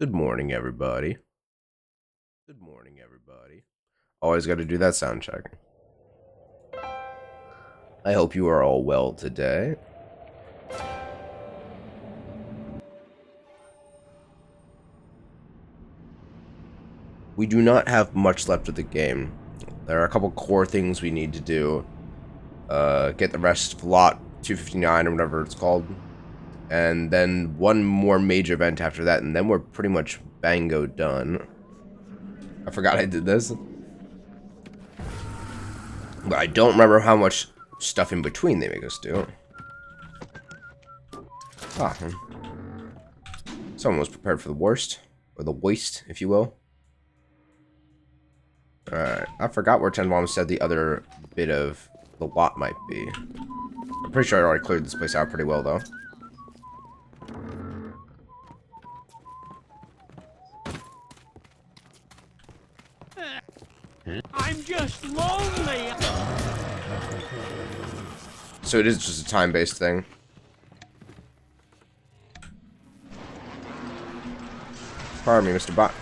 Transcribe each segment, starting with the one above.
Good morning, everybody. Good morning, everybody. Always got to do that sound check. I hope you are all well today. We do not have much left of the game. There are a couple core things we need to do. Get the rest of lot 259 or whatever it's called. And then one more major event after that, and then we're pretty much bango done. I forgot I did this. But I don't remember how much stuff in between they make us do. Ah. Someone was prepared for the worst. Or the waste, if you will. Alright. I forgot where Ten Bomb said the other bit of the lot might be. I'm pretty sure I already cleared this place out pretty well, though. I'm just lonely. So it is just a time-based thing. Pardon me, Mr. Bot.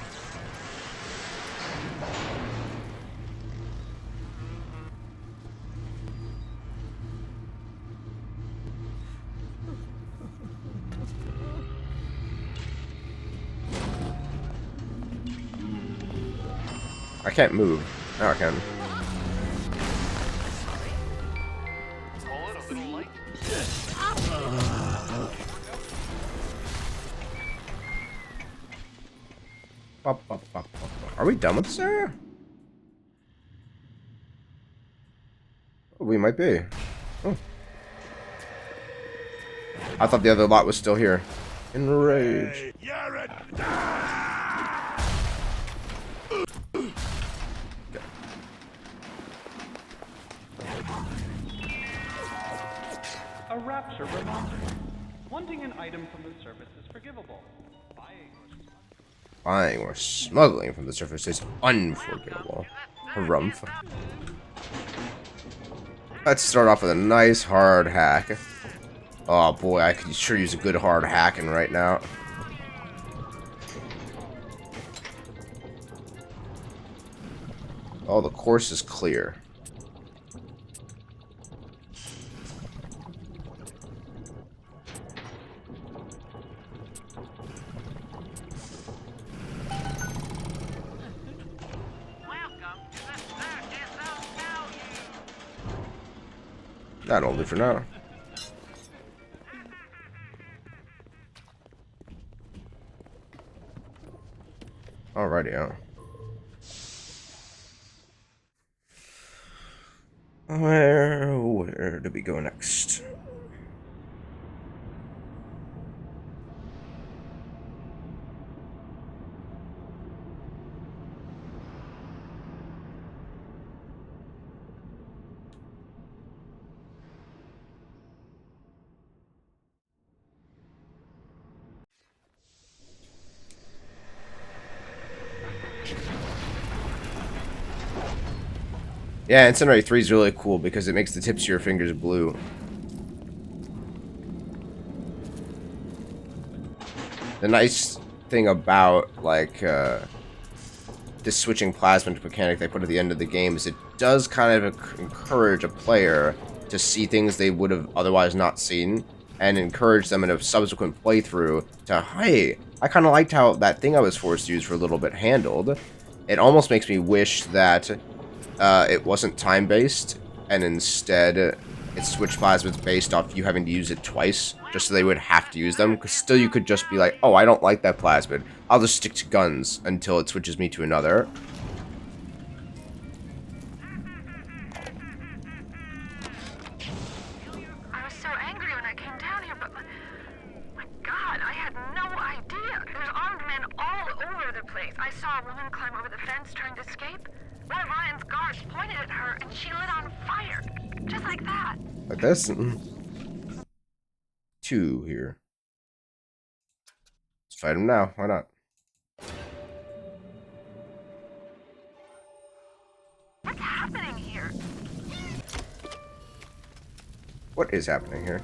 I can't move. Now I can. Are we done with this area? We might be. Oh. I thought the other lot was still here. Enrage. A Rapture reminder. Wanting an item from the surface is forgivable. Buying or smuggling from the surface is unforgivable. Harumph. Let's start off with a nice hard hack. Oh boy, I could sure use a good hard hacking right now. Oh, the course is clear. That'll do for now. Alrighty, Where do we go next? Yeah, Incinerate 3 is really cool because it makes the tips of your fingers blue. The nice thing about, like, this switching plasma mechanic they put at the end of the game is it does kind of encourage a player to see things they would have otherwise not seen, and encourage them in a subsequent playthrough to, hey, I kind of liked how that thing I was forced to use for a little bit handled. It almost makes me wish that it wasn't time-based, and instead it switched plasmids based off you having to use it twice, just so they would have to use them, because still you could just be like, oh, I don't like that plasmid. I'll just stick to guns until it switches me to another. I was so angry when I came down here, but my God, I had no idea. There's armed men all over the place. I saw a woman climb over the fence trying to escape. One of Ryan's guards pointed at her, and she lit on fire. Just like that. Like this? Two here. Let's fight him now. Why not? What's happening here? What is happening here?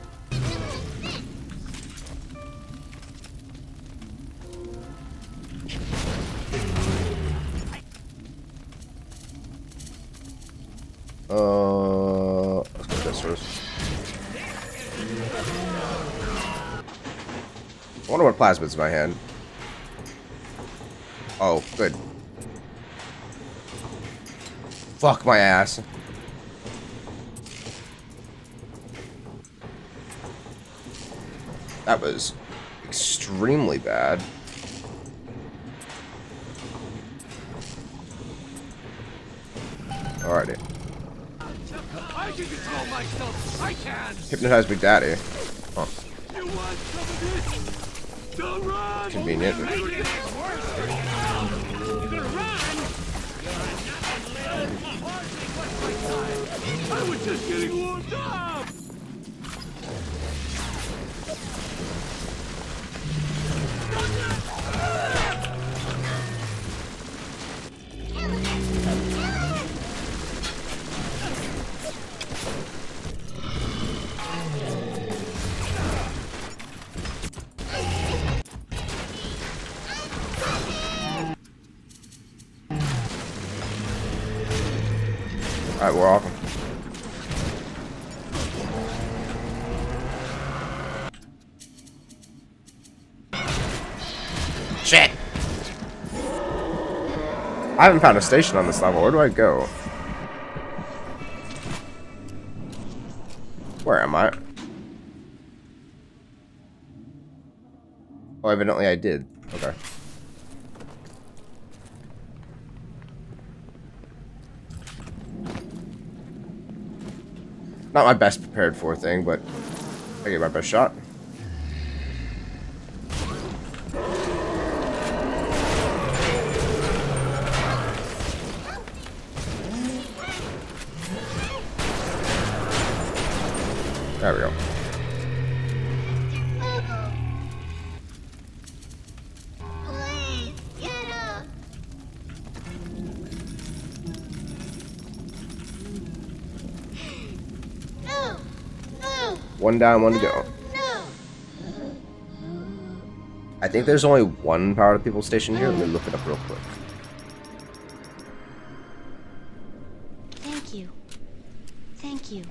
Let's get this first. I wonder what plasmid's in my hand. Oh, good. Fuck my ass. That was extremely bad. Alrighty. I can control myself. I can. Hypnotize Big Daddy. Huh. You want some of this? Don't run. Convenient. You're gonna run? I was just getting warmed up. Alright, we're off. Shit! I haven't found a station on this level. Where do I go? Where am I? Oh, evidently I did. Okay. Not my best prepared for thing, but I gave my best shot. There we go. One down, one to go. I think there's only one powered people station here. Let me look it up real quick. Thank you. Thank you.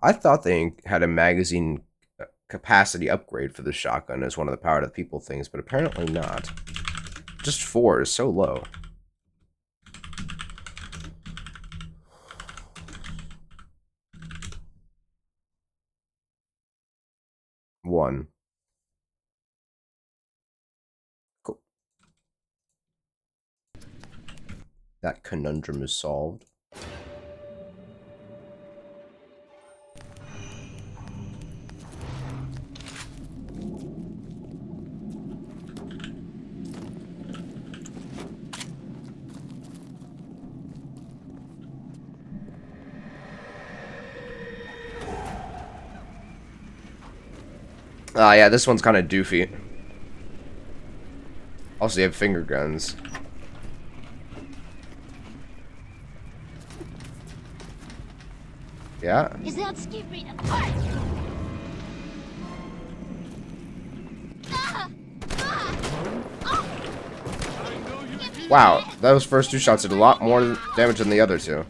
I thought they had a magazine capacity upgrade for the shotgun as one of the power to the people things, but apparently not. Just 4 is so low. One. Cool. That conundrum is solved. Yeah, this one's kind of doofy. Also, you have finger guns. Yeah? Is that stupid? Wow, those first 2 shots did a lot more damage than the other 2.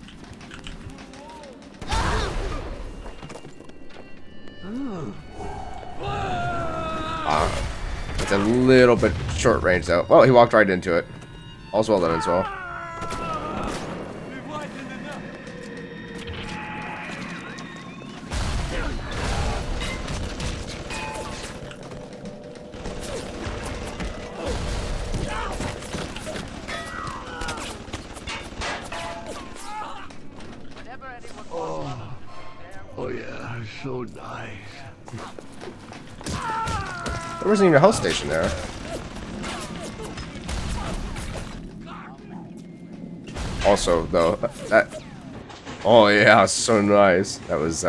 It's a little bit short range though. Well, he walked right into it. All's well done as well. Oh yeah, so nice. There wasn't even a health station there. Also, though, that... Oh yeah, so nice. That was,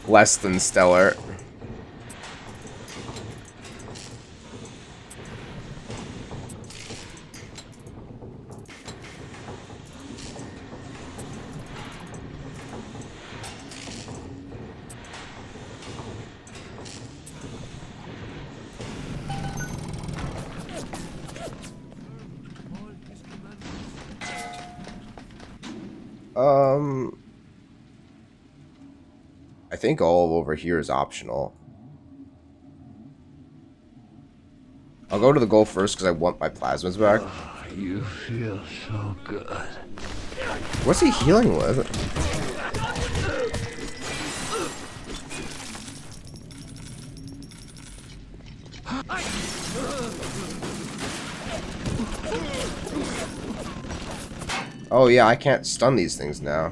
less than stellar. Um, I think all over here is optional. I'll go to the goal first because I want my plasmas back. You feel so good. What's he healing with? Oh yeah, I can't stun these things now.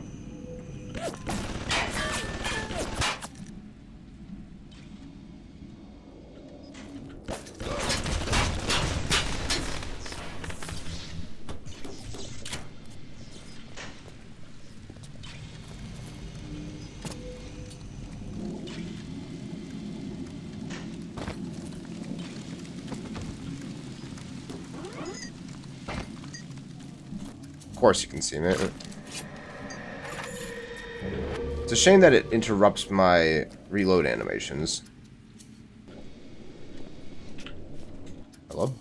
Of course you can see me. It's a shame that it interrupts my reload animations. Hello?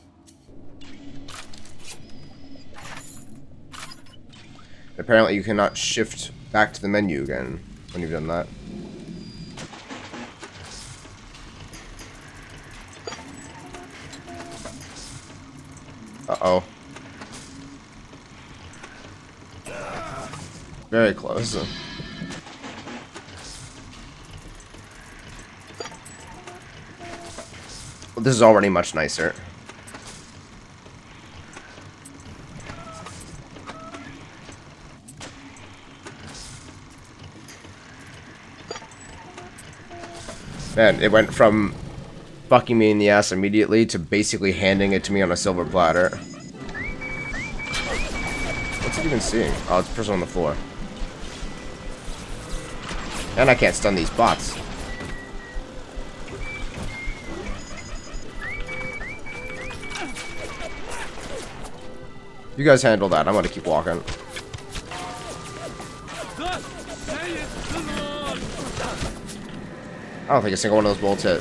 Apparently you cannot shift back to the menu again when you've done that. Uh-oh. Very close. Well, this is already much nicer. Man, it went from fucking me in the ass immediately to basically handing it to me on a silver platter. What's it even seeing? Oh, it's a person on the floor. And I can't stun these bots. You guys handle that. I'm gonna keep walking. I don't think a single one of those bolts hit.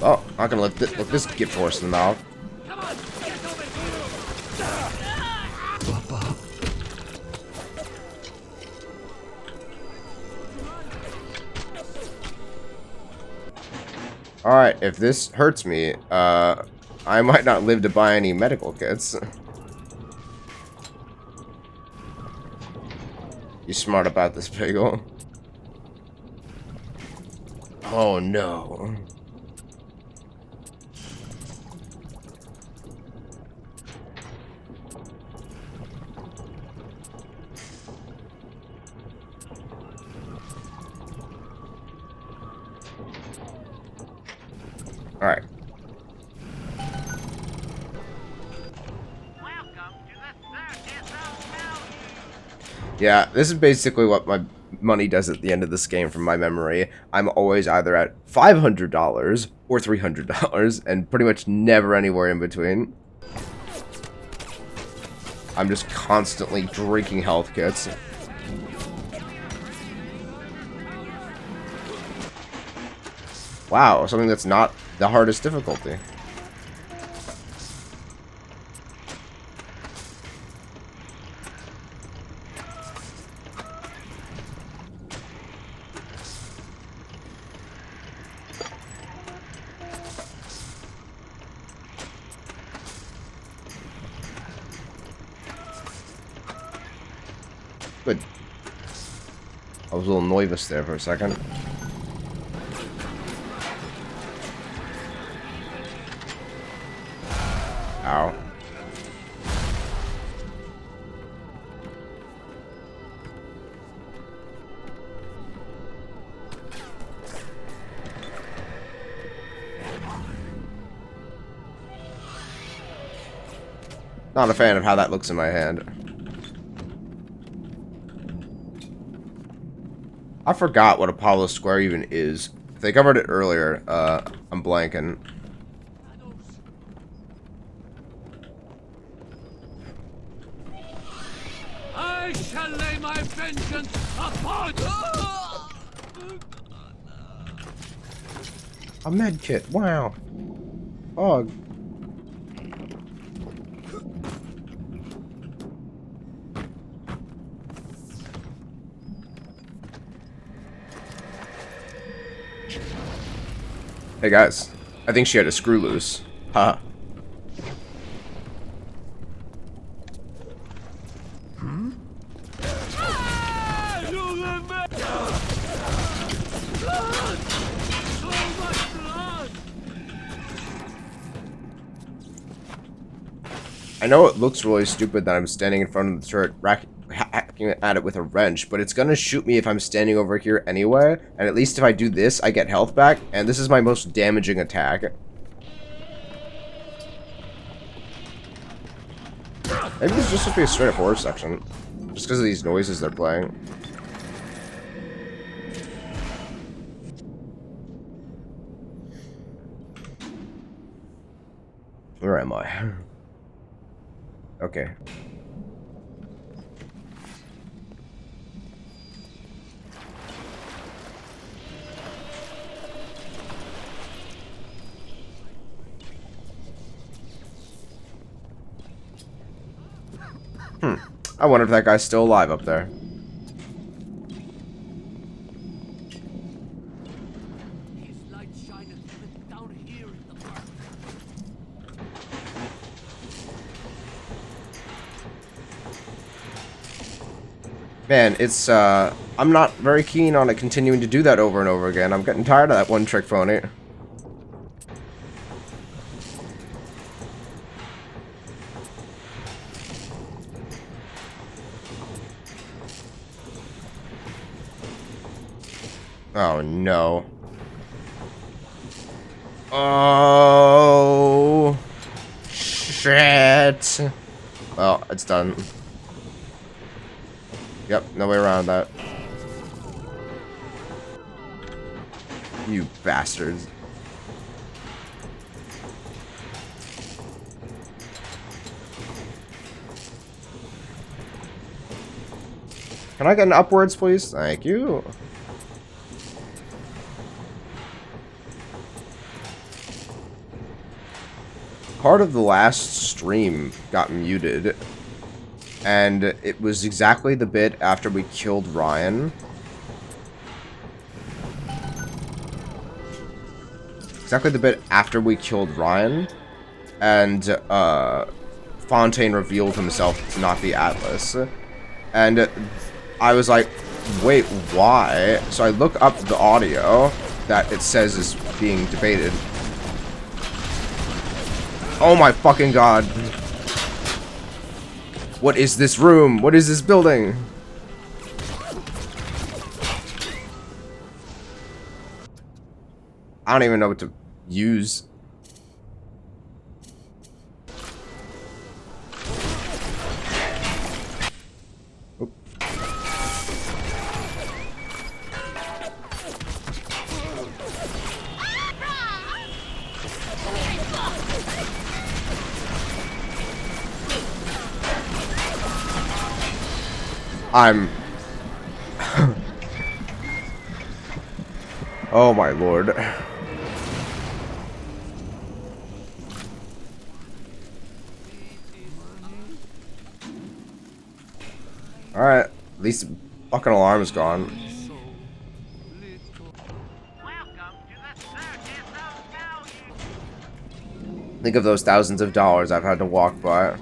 Oh, not gonna let this get forced in the mouth. Alright, if this hurts me, I might not live to buy any medical kits. You smart about this, Piggle. Oh no. Alright. Yeah, this is basically what my money does at the end of this game from my memory. I'm always either at $500 or $300 and pretty much never anywhere in between. I'm just constantly drinking health kits. Wow, something that's not the hardest difficulty. Good. I was a little nervous there for a second. Ow. Not a fan of how that looks in my hand. I forgot what Apollo Square even is. If they covered it earlier, I'm blanking. I shall lay my vengeance upon A med kit. Wow. Oh. Hey guys, I think she had a screw loose. Haha. I know it looks really stupid that I'm standing in front of the turret hacking at it with a wrench, but it's gonna shoot me if I'm standing over here anyway, and at least if I do this, I get health back, and this is my most damaging attack. Maybe this just should be a straight up horror section, just because of these noises they're playing. Where am I? Okay. I wonder if that guy's still alive up there. His light shineth even down here in the park. Man, it's, I'm not very keen on it continuing to do that over and over again. I'm getting tired of that one trick pony. Oh, no. Oh, shit. Well, it's done. Yep, no way around that. You bastards. Can I get an upwards, please? Thank you. Part of the last stream got muted, and it was exactly the bit after we killed Ryan. Exactly the bit after we killed Ryan, and Fontaine revealed himself to not be Atlas. And I was like, wait, why? So I look up the audio that it says is being debated. Oh my fucking god. What is this room? What is this building? I don't even know what to use. Oop. I'm... Oh my lord. Alright, at least the fucking alarm is gone. Think of those thousands of dollars I've had to walk by.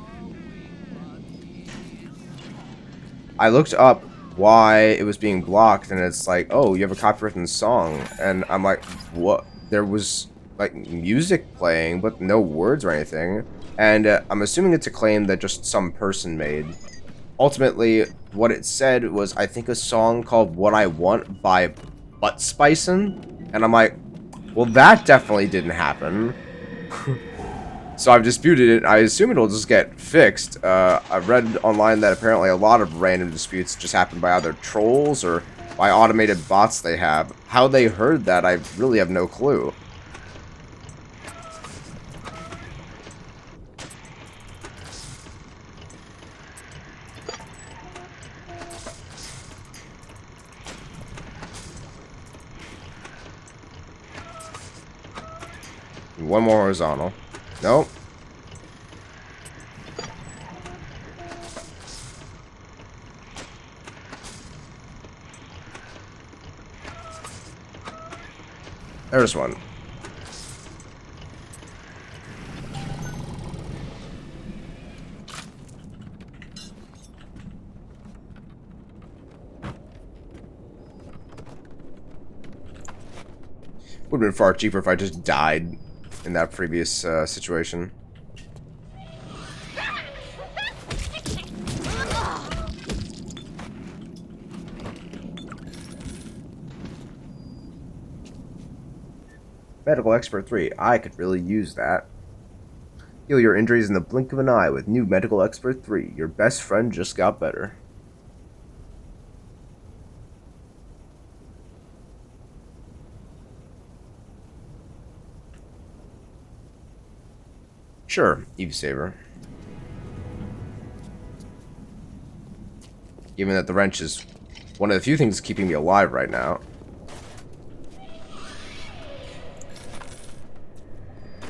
I looked up why it was being blocked, and it's like, oh, you have a copywritten song. And I'm like, what? There was, like, music playing, but no words or anything. And I'm assuming it's a claim that just some person made. Ultimately, what it said was, I think, a song called What I Want by Butt Spicin'. And I'm like, well, that definitely didn't happen. So I've disputed it. I assume it'll just get fixed. I've read online that apparently a lot of random disputes just happen by either trolls or by automated bots they have. How they heard that, I really have no clue. One more horizontal. Nope. There's one. Would have been far cheaper if I just died in that previous situation. Medical Expert 3. I could really use that. Heal your injuries in the blink of an eye with new Medical Expert 3. Your best friend just got better. Sure, Eve Saver. Given that the wrench is one of the few things keeping me alive right now.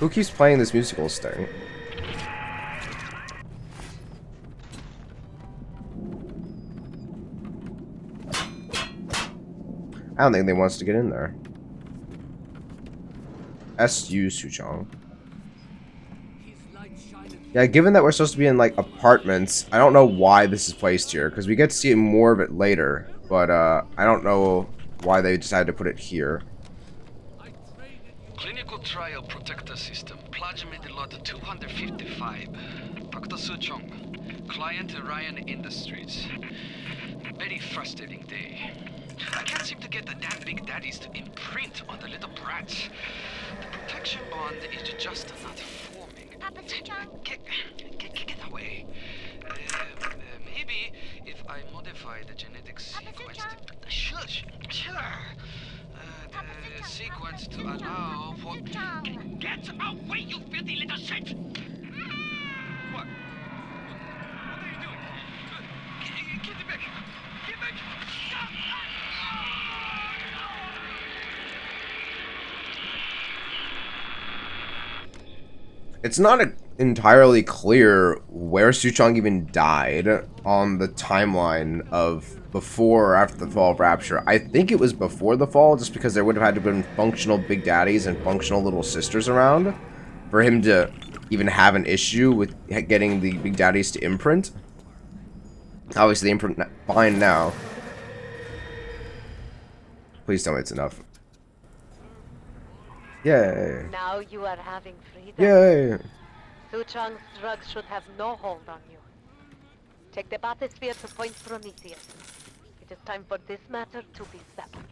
Who keeps playing this musical sting? I don't think they wants to get in there. S.U. Suchong. Yeah, given that we're supposed to be in, like, apartments, I don't know why this is placed here, because we get to see more of it later, but, I don't know why they decided to put it here. Clinical trial protector system, plasmid lot 255. Dr. Suchong, client Ryan Industries. Very frustrating day. I can't seem to get the damn big daddies to imprint on the little brats. The protection bond is just not forming. Papa Suchong? Get away. Maybe if I modify the genetic sequence... Shush! Sure! The sequence to allow for... Get away, you filthy little shit! What? What are you doing? Get it back! Get back! It's not entirely clear where Suchong even died on the timeline of before or after the fall of Rapture. I think it was before the fall, just because there would have had to have been functional big daddies and functional little sisters around for him to even have an issue with getting the big daddies to imprint. Obviously, the imprint fine now. Please tell me it's enough. Yay. Now you are having freedom. Yay. Suchong's drugs should have no hold on you. Take the bathysphere to Point Prometheus. It is time for this matter to be settled.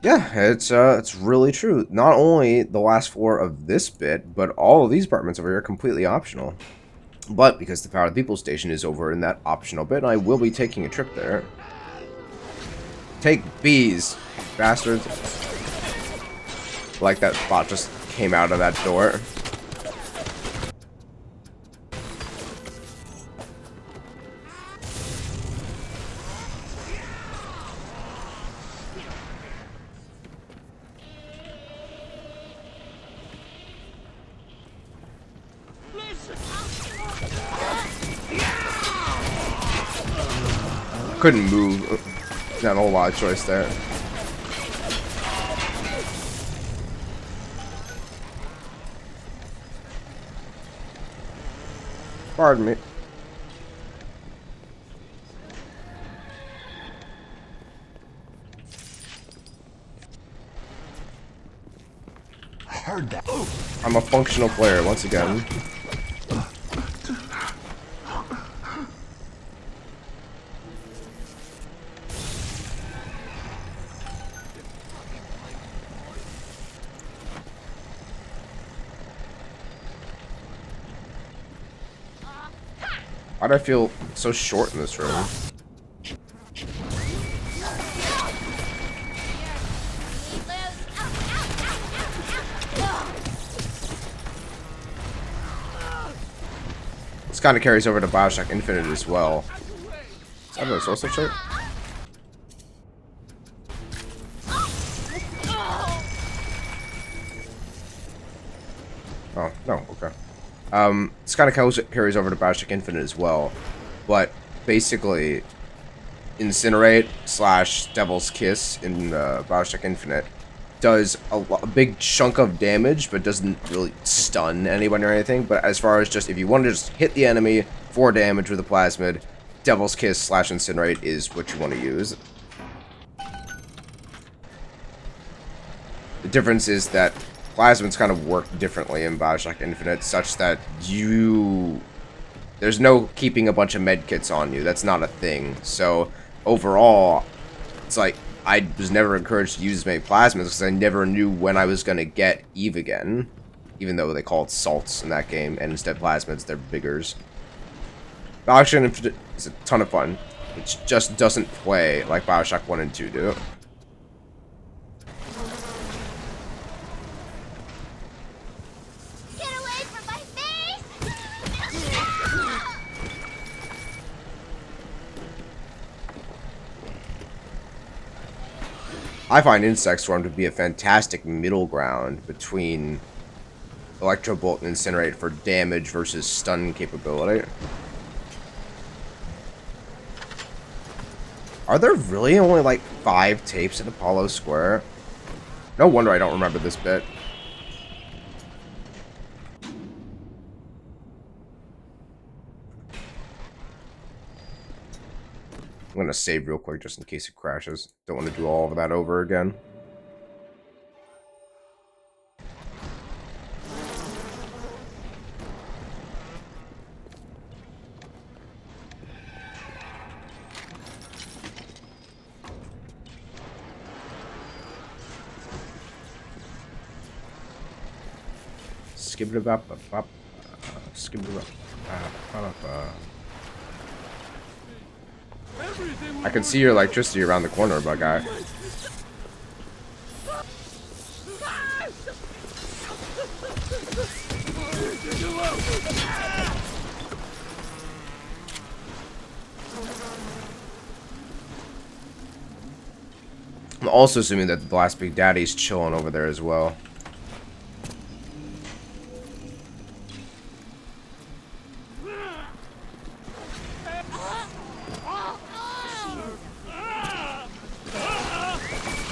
Yeah, it's really true. Not only the last floor of this bit, but all of these apartments over here are completely optional. But because the Power of the People station is over in that optional bit, I will be taking a trip there. Take bees, bastards. Like that bot just came out of that door. Couldn't move. Not a whole lot of choice there. Pardon me. Heard that. I'm a functional player once again. Why do I feel so short in this room? This kind of carries over to Bioshock Infinite as well. Is that a social chart? Oh, no, okay. This kind of carries over to Bioshock Infinite as well, but basically, Incinerate / Devil's Kiss in Bioshock Infinite does a big chunk of damage, but doesn't really stun anyone or anything. But as far as just if you want to just hit the enemy for damage with a plasmid, Devil's Kiss / Incinerate is what you want to use. The difference is that plasmids kind of work differently in Bioshock Infinite, such that there's no keeping a bunch of medkits on you. That's not a thing. So overall, it's like I was never encouraged to use as many plasmids because I never knew when I was going to get Eve again. Even though they call it salts in that game, and instead plasmids, they're biggers. Bioshock Infinite is a ton of fun. It just doesn't play like Bioshock 1 and 2 do. Get away from my face! I find Insect Swarm to be a fantastic middle ground between Electro Bolt and Incinerate for damage versus stun capability. Are there really only like 5 tapes at Apollo Square? No wonder I don't remember this bit. I'm gonna save real quick just in case it crashes. Don't want to do all of that over again. Skip it up, skip it up. I can see your electricity around the corner, bug guy. I'm also assuming that the last Big Daddy's chilling over there as well.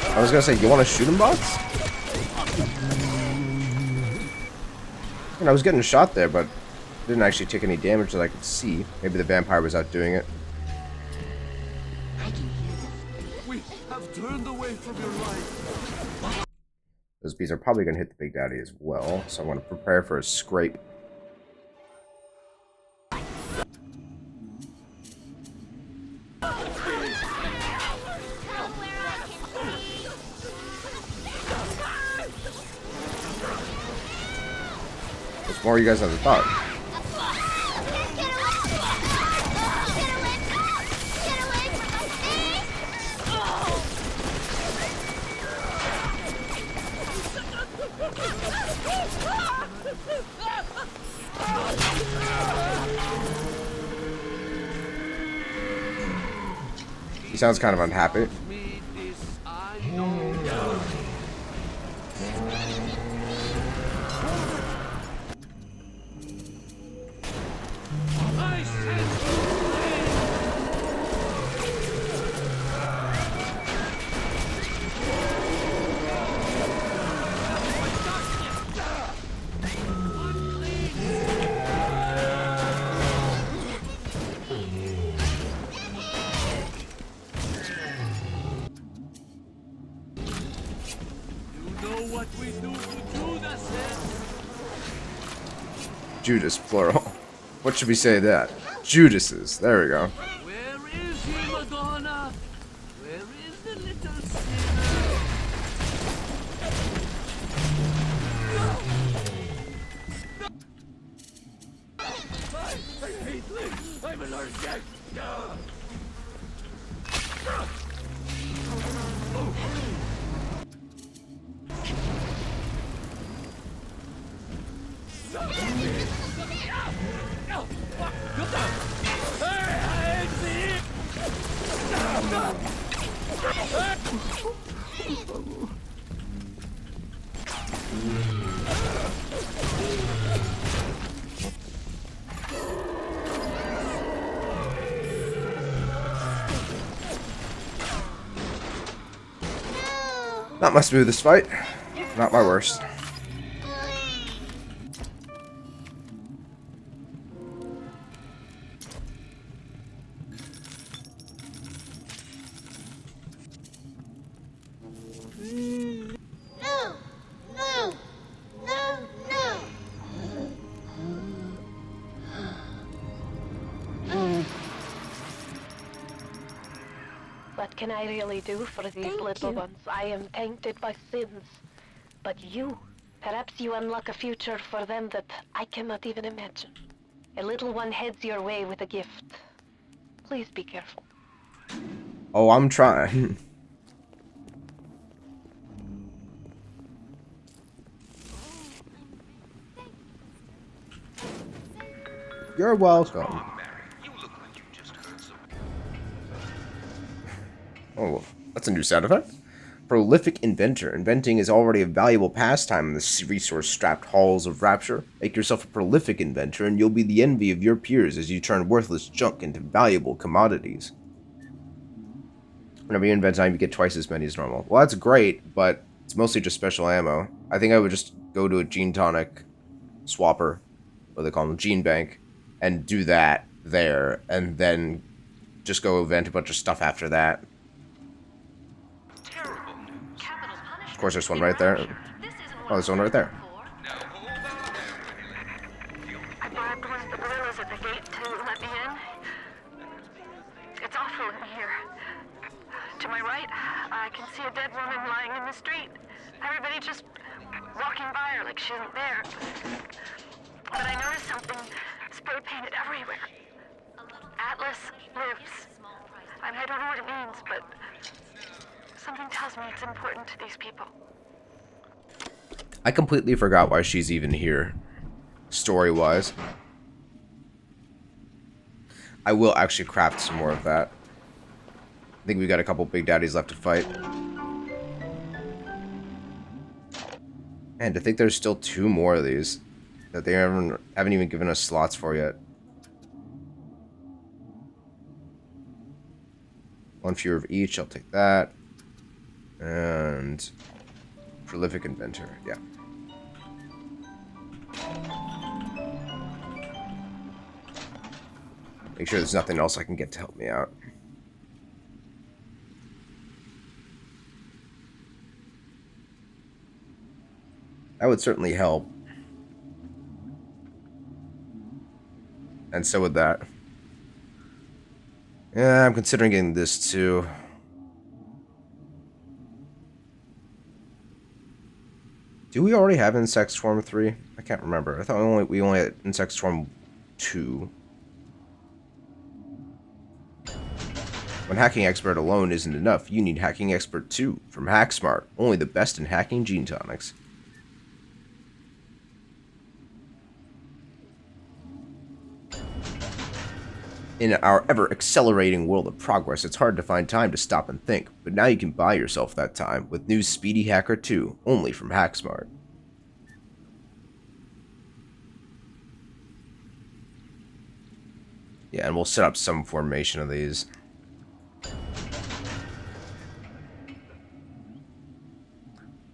I was gonna say, you want to shoot him, bots? And I was getting shot there, but didn't actually take any damage that I could see. Maybe the vampire was out doing it. We have turned away from your light. Those bees are probably gonna hit the Big Daddy as well, so I want to prepare for a scrape. There's more of you guys than I thought. He sounds kind of unhappy. Judas, plural. What should we say that? Judases. There we go. Where is he, Madonna? Where is the little sinner? I hate lips. I'm allergic. Not my smoothest fight. Not my worst. What can I really do for these little ones? I am tainted by sins. But you, perhaps you unlock a future for them that I cannot even imagine. A little one heads your way with a gift. Please be careful. Oh, I'm trying. You're welcome. Oh, that's a new sound effect. Prolific inventor. Inventing is already a valuable pastime in the resource-strapped halls of Rapture. Make yourself a prolific inventor, and you'll be the envy of your peers as you turn worthless junk into valuable commodities. Whenever you invent time, you get twice as many as normal. Well, that's great, but it's mostly just special ammo. I think I would just go to a gene tonic swapper, what they call them, gene bank, and do that there, and then just go invent a bunch of stuff after that. Of course, there's one right there. Oh, there's one right there. I bribed one of the gorillas at the gate to let me in. It's awful in here. To my right, I can see a dead woman lying in the street. Everybody just walking by her like she isn't there. But I noticed something spray painted everywhere. Atlas lives. I mean, I don't know what it means, but something tells me it's important to these people. I completely forgot why she's even here, story-wise. I will actually craft some more of that. I think we got a couple big daddies left to fight. And I think there's still 2 more of these that they haven't even given us slots for yet. 1 fewer of each, I'll take that. And prolific inventor, yeah. Make sure there's nothing else I can get to help me out. That would certainly help. And so would that. Yeah, I'm considering getting this too. Do we already have Insect Swarm 3? I can't remember. I thought we only had Insect Swarm 2. When Hacking Expert alone isn't enough, you need Hacking Expert 2 from HackSmart, only the best in hacking gene tonics. In our ever-accelerating world of progress, it's hard to find time to stop and think, but now you can buy yourself that time with new Speedy Hacker 2, only from HackSmart. Yeah, and we'll set up some formation of these.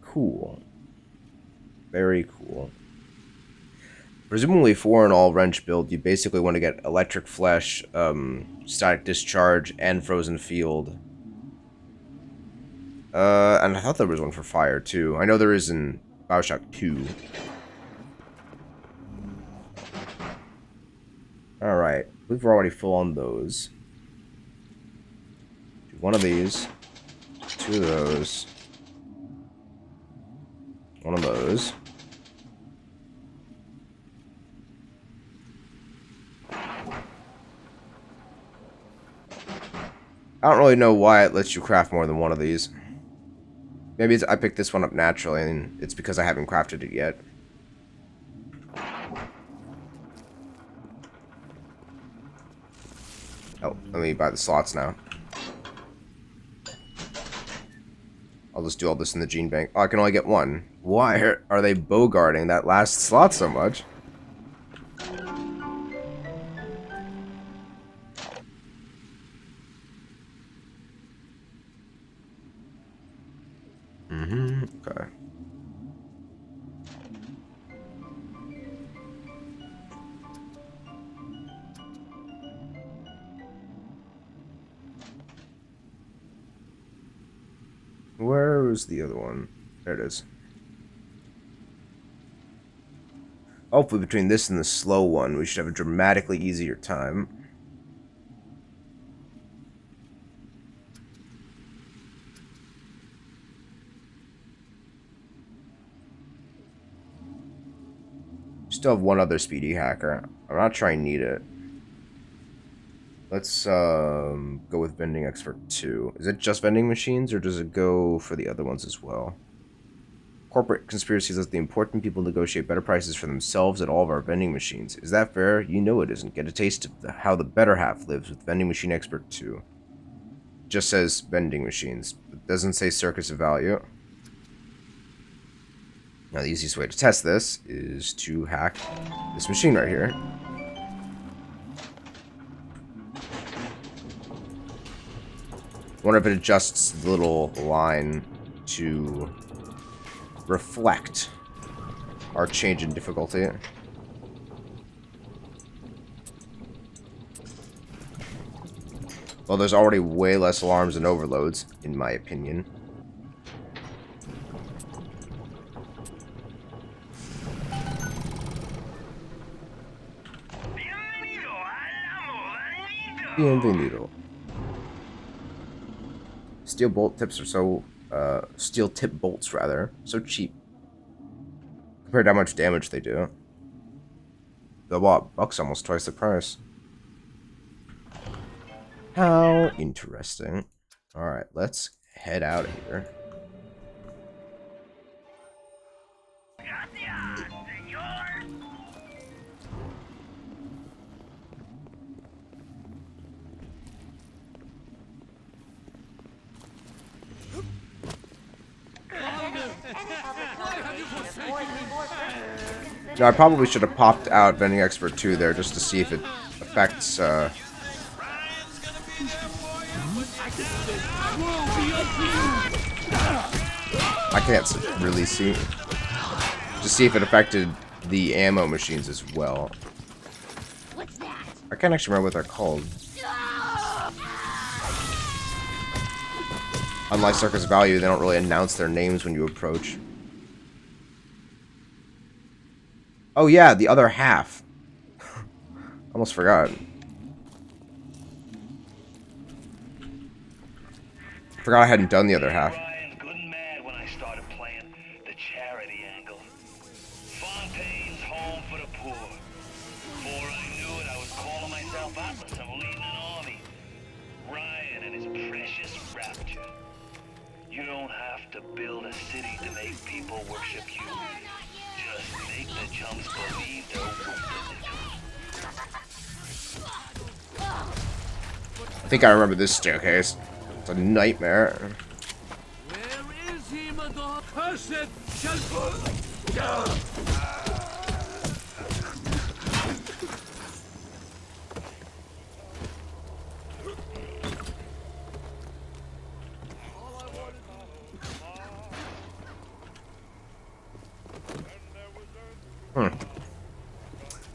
Cool. Very cool. Presumably for an all-wrench build, you basically want to get Electric Flesh, Static Discharge, and Frozen Field. And I thought there was one for Fire, too. I know there is in Bioshock 2. Alright, I believe we're already full on those. Do 1 of these. 2 of those. 1 of those. I don't really know why it lets you craft more than 1 of these. Maybe I picked this one up naturally, and it's because I haven't crafted it yet. Oh, let me buy the slots now. I'll just do all this in the gene bank. Oh, I can only get 1. Why are they bogarting that last slot so much? Okay. Where is the other one? There it is. Hopefully between this and the slow one, we should have a dramatically easier time. Still have one other speedy hacker. I'm not sure I need it. Let's go with vending expert 2. Is it just vending machines, or does it go for the other ones as well? Corporate conspiracies let the important people negotiate better prices for themselves at all of our vending machines. Is that fair? You know it isn't. Get a taste of how the better half lives with vending machine expert 2. Just says vending machines. It doesn't say circus of value. Now the easiest way to test this is to hack this machine right here. I wonder if it adjusts the little line to reflect our change in difficulty. Well, there's already way less alarms and overloads, in my opinion. Bienvenido. Steel bolt tips are so, steel tip bolts rather, so cheap. Compared to how much damage they do. They'll bought bucks almost twice the price. How interesting. Alright, let's head out of here. No, I probably should have popped out Vending Expert 2 there just to see if it affects, I can't really see. To see if it affected the ammo machines as well. I can't actually remember what they're called. Unlike Circus Value, they don't really announce their names when you approach. Oh yeah, the other half. Almost forgot. Forgot I hadn't done the other half. Good and mad when I started playing the charity angle. Fontaine's home for the poor. Before I knew it, I was calling myself Atlas. I'm leading an army. Ryan and his precious Rapture. You don't have to build a city to make people worship you. Just make the chumps believe they're worth it. I think I remember this staircase. It's a nightmare. Where is he, Madonna? Cursed shall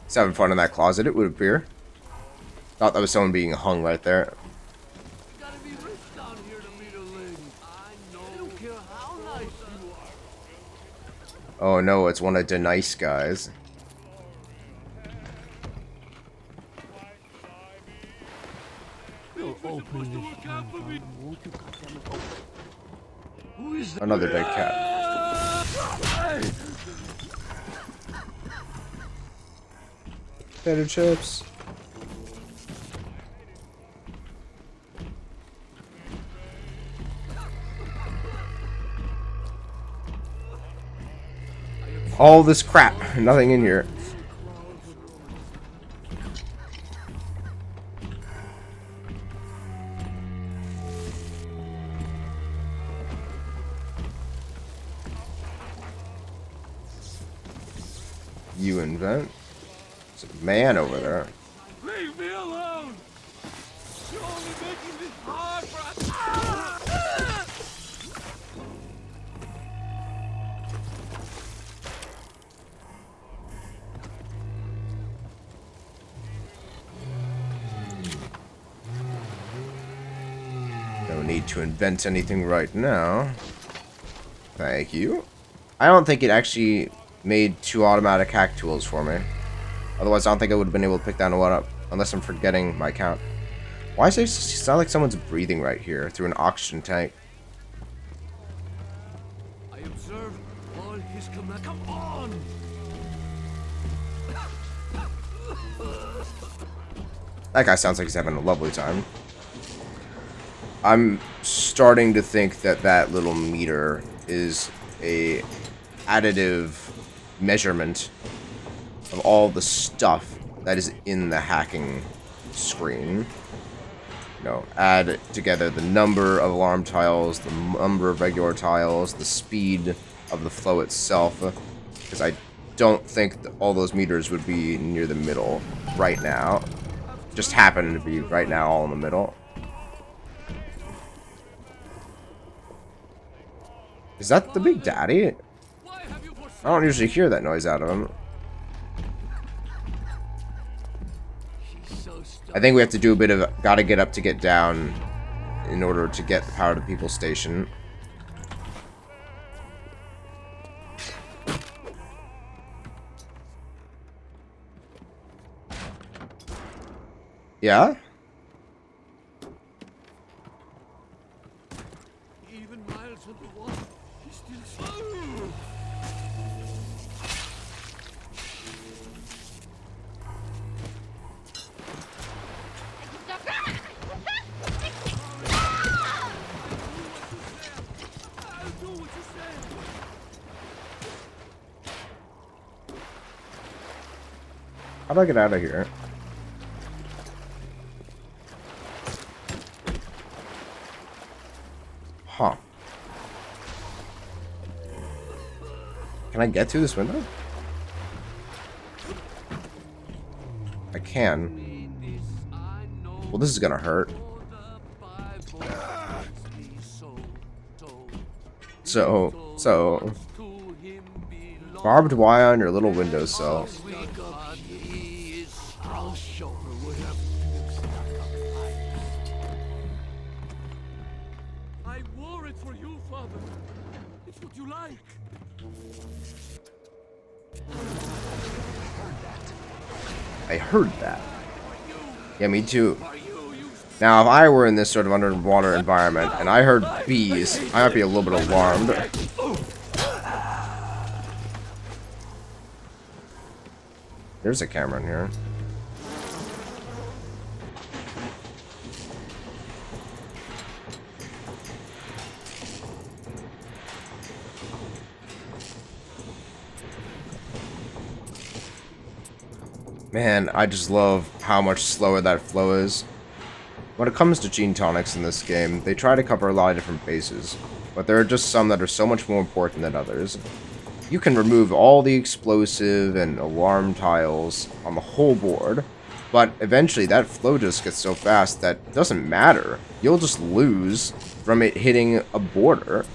He's having fun in that closet, it would appear. Thought that was someone being hung right there. You gotta be rich down here to meet a lady. I know. I don't care how nice you are. Oh no, it's one of the nice guys. Open this account for me. Won't you goddamn it open? Who is that? Another dead cat. Potato chips. All this crap, nothing in here. You invent. There's a man over there. Leave me alone! You're only making this hard for us. No need to invent anything right now. Thank you. I don't think it actually made 2 automatic hack tools for me. Otherwise, I don't think I would have been able to pick down one up, unless I'm forgetting my count. Why does it sound like someone's breathing right here through an oxygen tank? I observe all his command. Come on! That guy sounds like he's having a lovely time. I'm starting to think that that little meter is a additive measurement of all the stuff that is in the hacking screen. You know, add together the number of alarm tiles, the number of regular tiles, the speed of the flow itself, because I don't think that all those meters would be near the middle right now. Just happen to be right now all in the middle. Is that the Big Daddy? I don't usually hear that noise out of him. I think we have to do a bit of gotta get up to get down in order to get the Power to the People station. Yeah? Even miles underwater, he's still slow. I'll do what you say. How do I get out of here? Huh. Can I get through this window? I can. Well, this is gonna hurt. So... Barbed wire on your little windowsill. I'll show her what happens to them. I wore it for you, Father. It's what you like. I heard that. Yeah, me too. Now, if I were in this sort of underwater environment and I heard bees, I might be a little bit alarmed. There's a camera in here. Man, I just love how much slower that flow is. When it comes to gene tonics in this game, they try to cover a lot of different bases, but there are just some that are so much more important than others. You can remove all the explosive and alarm tiles on the whole board, but eventually that flow just gets so fast that it doesn't matter. You'll just lose from it hitting a border.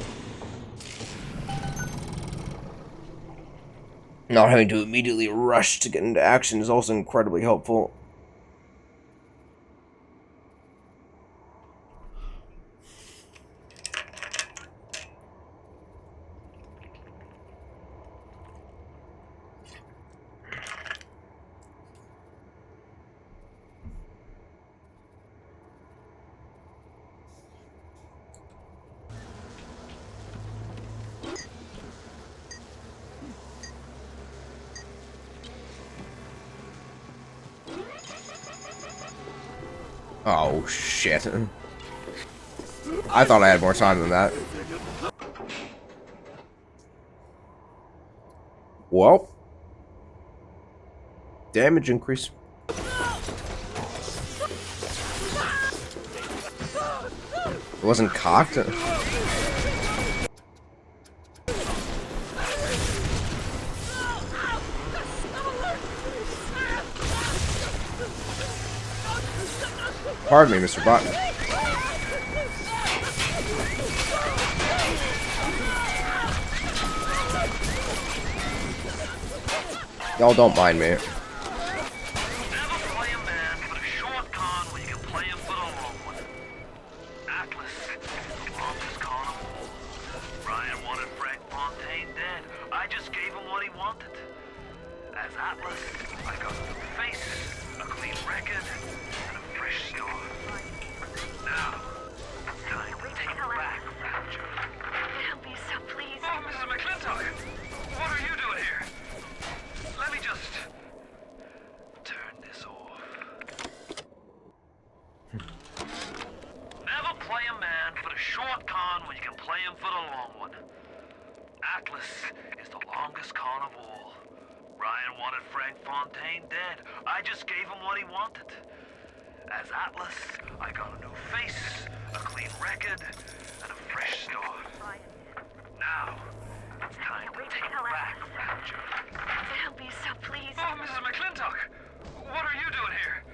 Not having to immediately rush to get into action is also incredibly helpful. Oh, shit. I thought I had more time than that. Well. Damage increase. It wasn't cocked? Pardon me, Mr. Button. Y'all don't mind me. Never play a man for the short con when you can play him for the long one. Atlas lost his carnival. Ryan wanted Frank Fontaine dead. I just gave him what he wanted. As Atlas, I got a new face, a clean record, and a fresh start. Now, it's time to take back Rapture. Help me, so please. Oh, Mrs. McClintock! What are you doing here? Let me just turn this off. short con when you can play him for the long one. Atlas is the longest con of all. Ryan wanted Frank Fontaine dead. I just gave him what he wanted. As Atlas, I got a new face, a clean record, and a fresh start. Now, it's time to take back Rapture. They'll be so pleased. Oh, Mrs. McClintock! What are you doing here?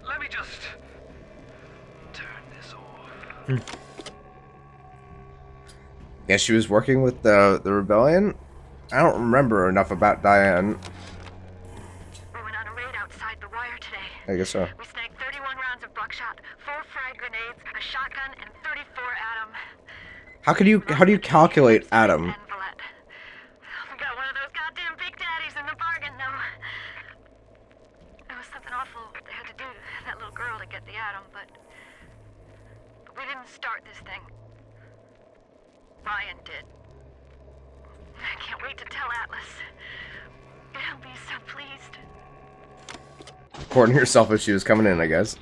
Let me just turn this off. Guess she was working with the rebellion? I don't remember enough about Diane. We went on a raid outside the wire today. I guess so. We snagged 31 rounds of buckshot, 4 frag grenades, a shotgun, and 34 atom. How do you calculate atom? We got one of those goddamn big daddies in the bargain, though. It was something awful they had to do to that little girl to get the atom, but we didn't start this thing. Ryan did. I can't wait to tell Atlas. He'll be so pleased. According to herself, if she was coming in, I guess.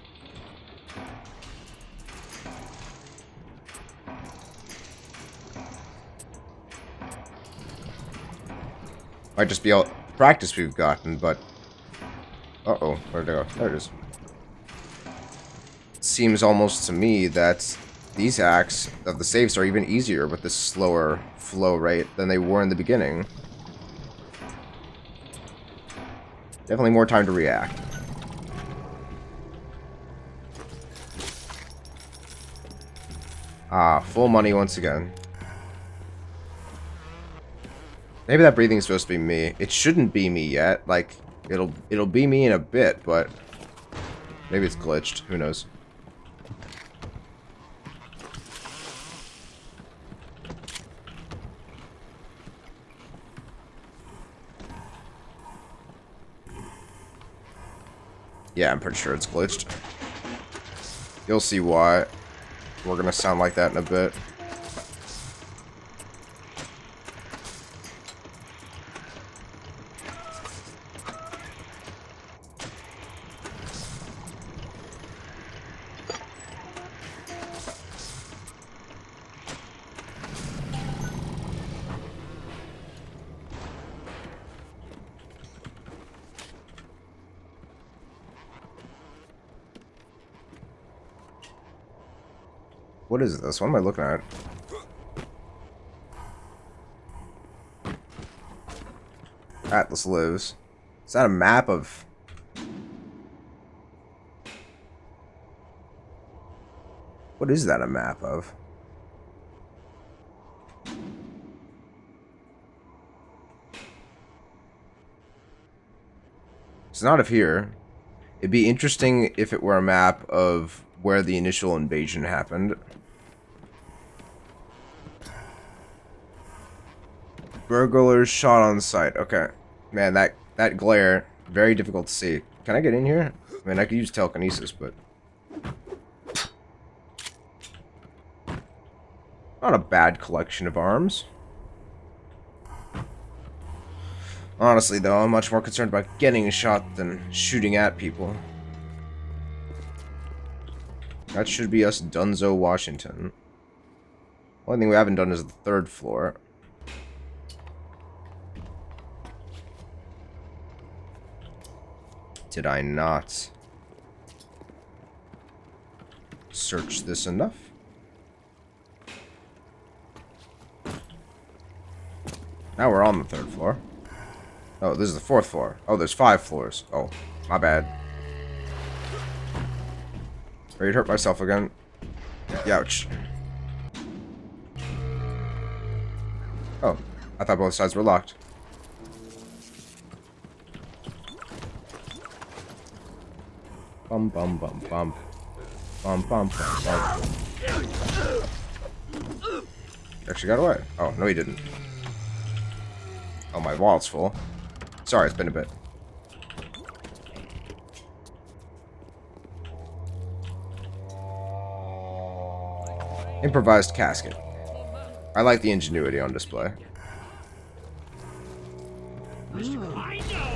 Might just be all practice we've gotten, but... Uh-oh, where'd it go? There it is. It seems almost to me that these acts of the saves are even easier with this slower flow rate than they were in the beginning. Definitely more time to react. Ah, full money once again. Maybe that breathing is supposed to be me. It shouldn't be me yet. Like, it'll be me in a bit, but maybe it's glitched. Who knows? Yeah, I'm pretty sure it's glitched. You'll see why. We're gonna sound like that in a bit. What is this? What am I looking at? Atlas lives. Is that a map of... What is that a map of? It's not of here. It'd be interesting if it were a map of where the initial invasion happened. Burglars shot on sight. Okay. Man, that glare, very difficult to see. Can I get in here? I mean, I could use telekinesis, but... Not a bad collection of arms. Honestly, though, I'm much more concerned about getting a shot than shooting at people. That should be us, Dunzo, Washington. Only thing we haven't done is the 3rd floor. Did I not search this enough? Now we're on the 3rd floor. Oh, this is the 4th floor. Oh, there's 5 floors. Oh, my bad. Ready to hurt myself again. Youch. Oh, I thought both sides were locked. Bum bum bum bum. Bum bum bum bum. Actually got away. Oh, no he didn't. Oh, my wallet's full. Sorry, it's been a bit. Improvised casket. I like the ingenuity on display.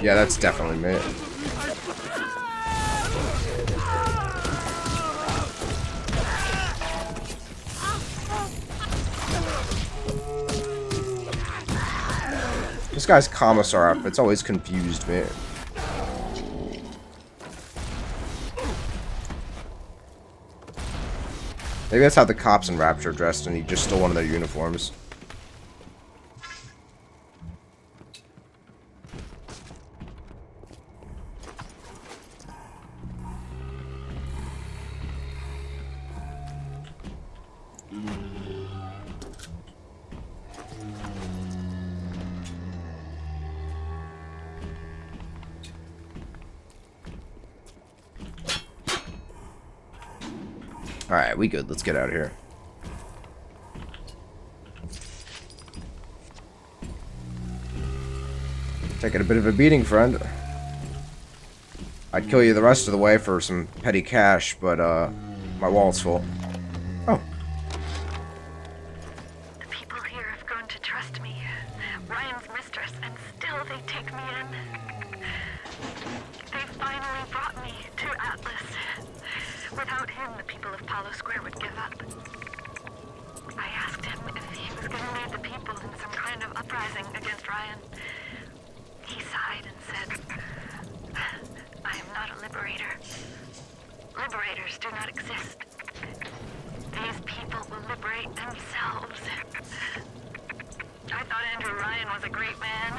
Yeah, that's definitely me. This guy's commissar outfit's always confused me. Maybe that's how the cops in Rapture dressed and he just stole one of their uniforms. Alright, we good. Let's get out of here. Taking a bit of a beating, friend. I'd kill you the rest of the way for some petty cash, but, my wallet's full. Oh. The people here have grown to trust me. Ryan's mistress, and still they take me in. They finally brought me to Atlas. Without him, the people of Palo Square would give up. I asked him if he was going to lead the people in some kind of uprising against Ryan. He sighed and said, I am not a liberator. Liberators do not exist. These people will liberate themselves. I thought Andrew Ryan was a great man.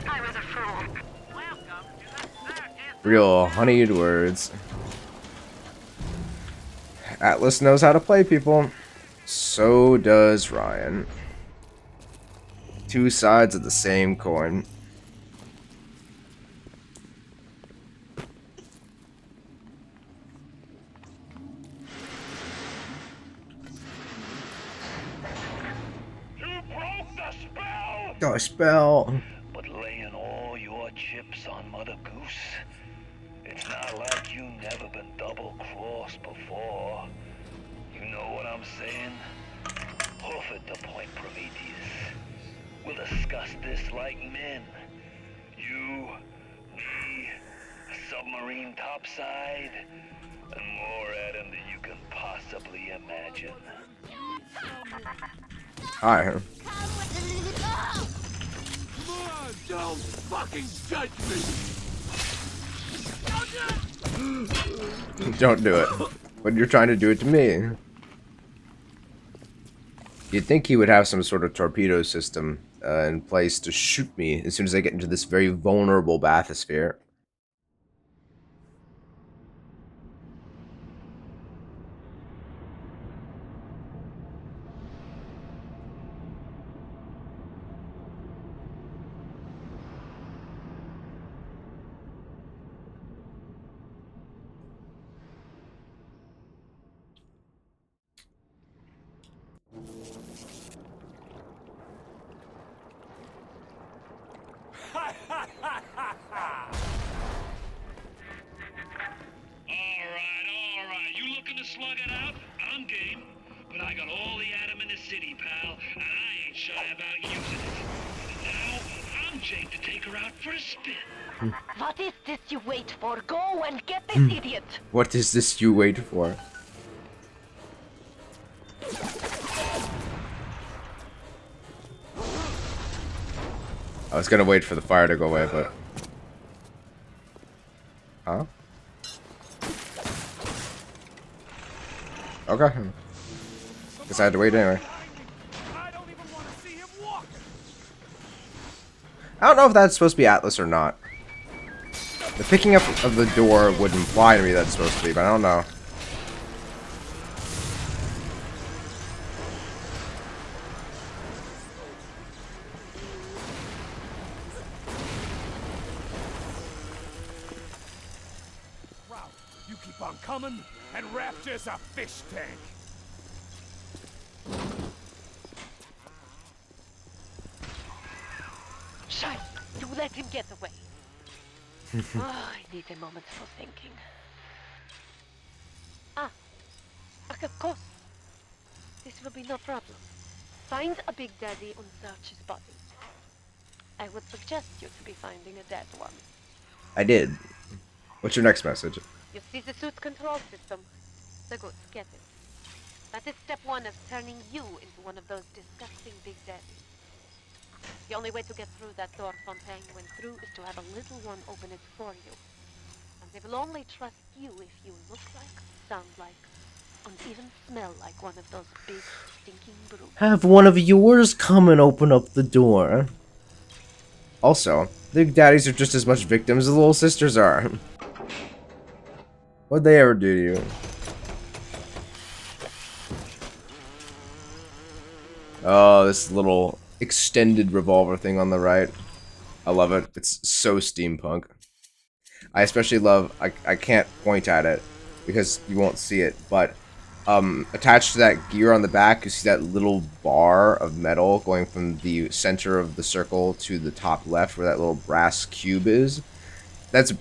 I was a fool. Welcome to the circus. Real honeyed words. Atlas knows how to play people. So does Ryan. Two sides of the same coin. You broke the spell! Got a spell. But laying all your chips on Mother Goose, it's not like you never been double-crossed before. You know what I'm saying? Hoof it the point, Prometheus. We'll discuss this like men. You, me, a submarine topside, and more at him than you can possibly imagine. Hi. Come on, don't fucking judge me! Don't do it. But you're trying to do it to me. You'd think he would have some sort of torpedo system in place to shoot me as soon as I get into this very vulnerable bathysphere. Alright. You looking to slug it out? I'm game. But I got all the atom in the city, pal, and I ain't shy about using it. Now, I'm Jake to take her out for a spin. What is this you wait for? Go and get this idiot! What is this you wait for? I was gonna wait for the fire to go away, but... Huh? Okay. Guess I had to wait anyway. I don't even want to see him walk. I don't know if that's supposed to be Atlas or not. The picking up of the door would imply to me that's supposed to be, but I don't know. Wow, you keep on coming, and Rapture's a fish tank. Shine! You let him get away. I need a moment for thinking. Of course. This will be no problem. Find a Big Daddy and search his body. I would suggest you to be finding a dead one. I did. What's your next message? You see the suit control system? So good, get it. That is step one of turning you into one of those disgusting Big Daddies. The only way to get through that door Fontaine went through is to have a little one open it for you. And they will only trust you if you look like, sound like, and even smell like one of those big, stinking brutes. Have one of yours come and open up the door. Also, Big Daddies are just as much victims as little sisters are. What'd they ever do to you? Oh, this little extended revolver thing on the right. I love it. It's so steampunk. I especially love, I can't point at it because you won't see it, but attached to that gear on the back, you see that little bar of metal going from the center of the circle to the top left where that little brass cube is. That's,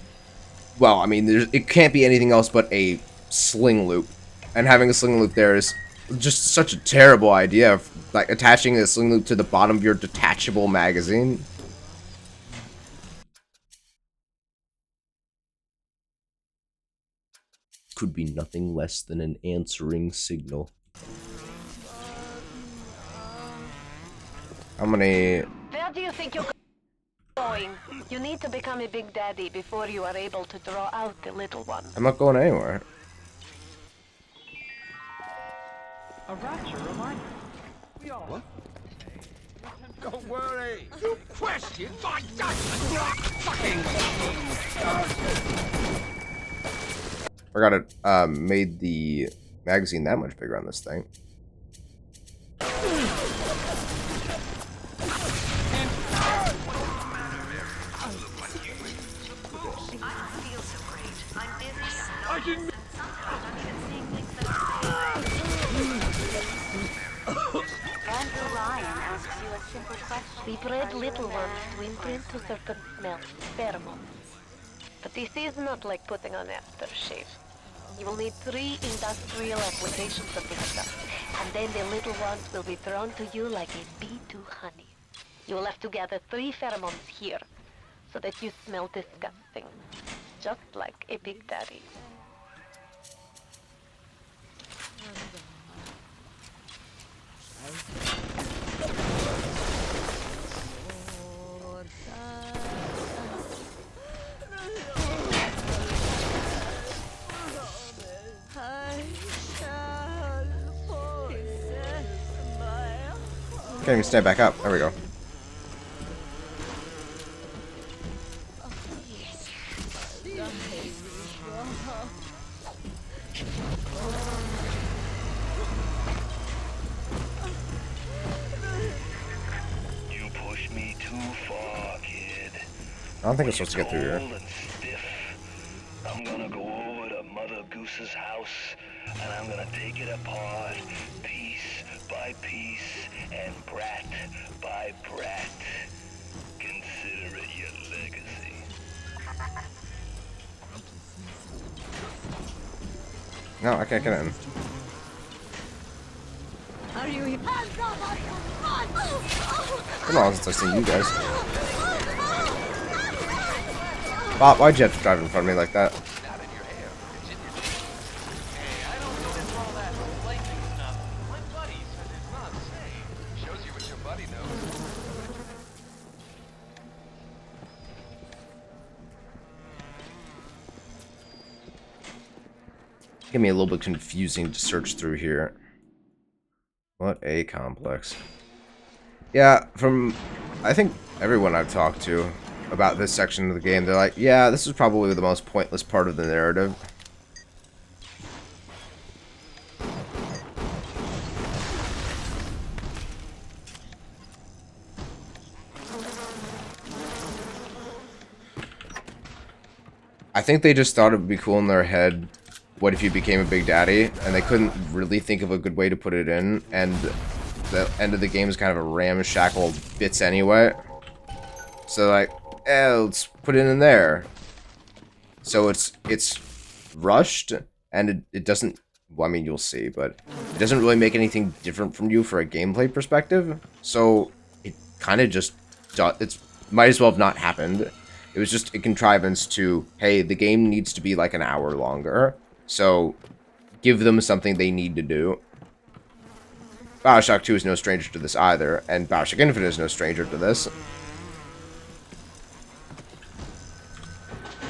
well, I mean, it can't be anything else but a sling loop. And having a sling loop there is just such a terrible idea. Like, attaching a sling loop to the bottom of your detachable magazine. Could be nothing less than an answering signal. How many... Where do you think you're going? You need to become a big daddy before you are able to draw out the little one. I'm not going anywhere. A Rapture reminder. We all... What? Don't worry. You question my judgment. Fucking. Forgot it made the magazine that much bigger on this thing. Andrew Ryan asks you a simple question. We bred little ones to imprint to certain smells, pheromones. But this is not like putting on aftershave. You will need 3 industrial applications of this stuff, and then the little ones will be drawn to you like a bee to honey. You will have to gather 3 pheromones here, so that you smell disgusting, just like a big daddy. Can't even stand back up. There we go. You pushed me too far, kid. I don't think I'm supposed to get through here. Cold and stiff. I'm gonna go over to Mother Goose's house, and I'm gonna take it apart, piece by piece, and brat by brat. Consider it your legacy. No, I can't get in. Are you here? Hands off! Run! Come on, since I've seen you guys. Bob, why'd you have to drive in front of me like that? Not in your hair. It's in your cheek. Hey, I don't know if all that lightning stuff. My buddy said it's not safe. Shows you what your buddy knows. Get me a little bit confusing to search through here. What a complex. Yeah, from I think everyone I've talked to about this section of the game, they're like, yeah, this is probably the most pointless part of the narrative. I think they just thought it would be cool in their head, what if you became a big daddy, and they couldn't really think of a good way to put it in, and the end of the game is kind of a ramshackle bits anyway. So like, let's put it in there. So it's rushed, and it doesn't, well, I mean, you'll see, but it doesn't really make anything different from you for a gameplay perspective. So it kind of just, it's might as well have not happened. It was just a contrivance to, hey, the game needs to be like an hour longer, so give them something they need to do. Bioshock 2 is no stranger to this either, and Bioshock Infinite is no stranger to this.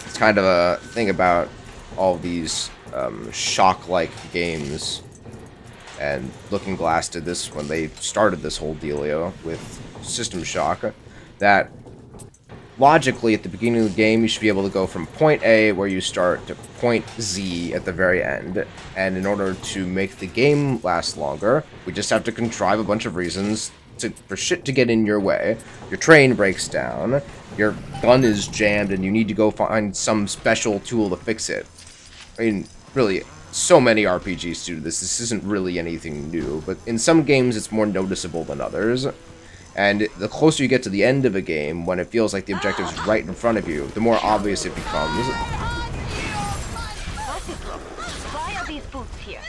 It's kind of a thing about all these shock-like games, and Looking Glass did this when they started this whole dealio with System Shock, that logically, at the beginning of the game, you should be able to go from point A, where you start, to point Z at the very end. And in order to make the game last longer, we just have to contrive a bunch of reasons for shit to get in your way. Your train breaks down, your gun is jammed, and you need to go find some special tool to fix it. I mean, really, so many RPGs do this. This isn't really anything new, but in some games it's more noticeable than others. And the closer you get to the end of a game, when it feels like the objective's right in front of you, the more obvious it becomes. Why are these boots here?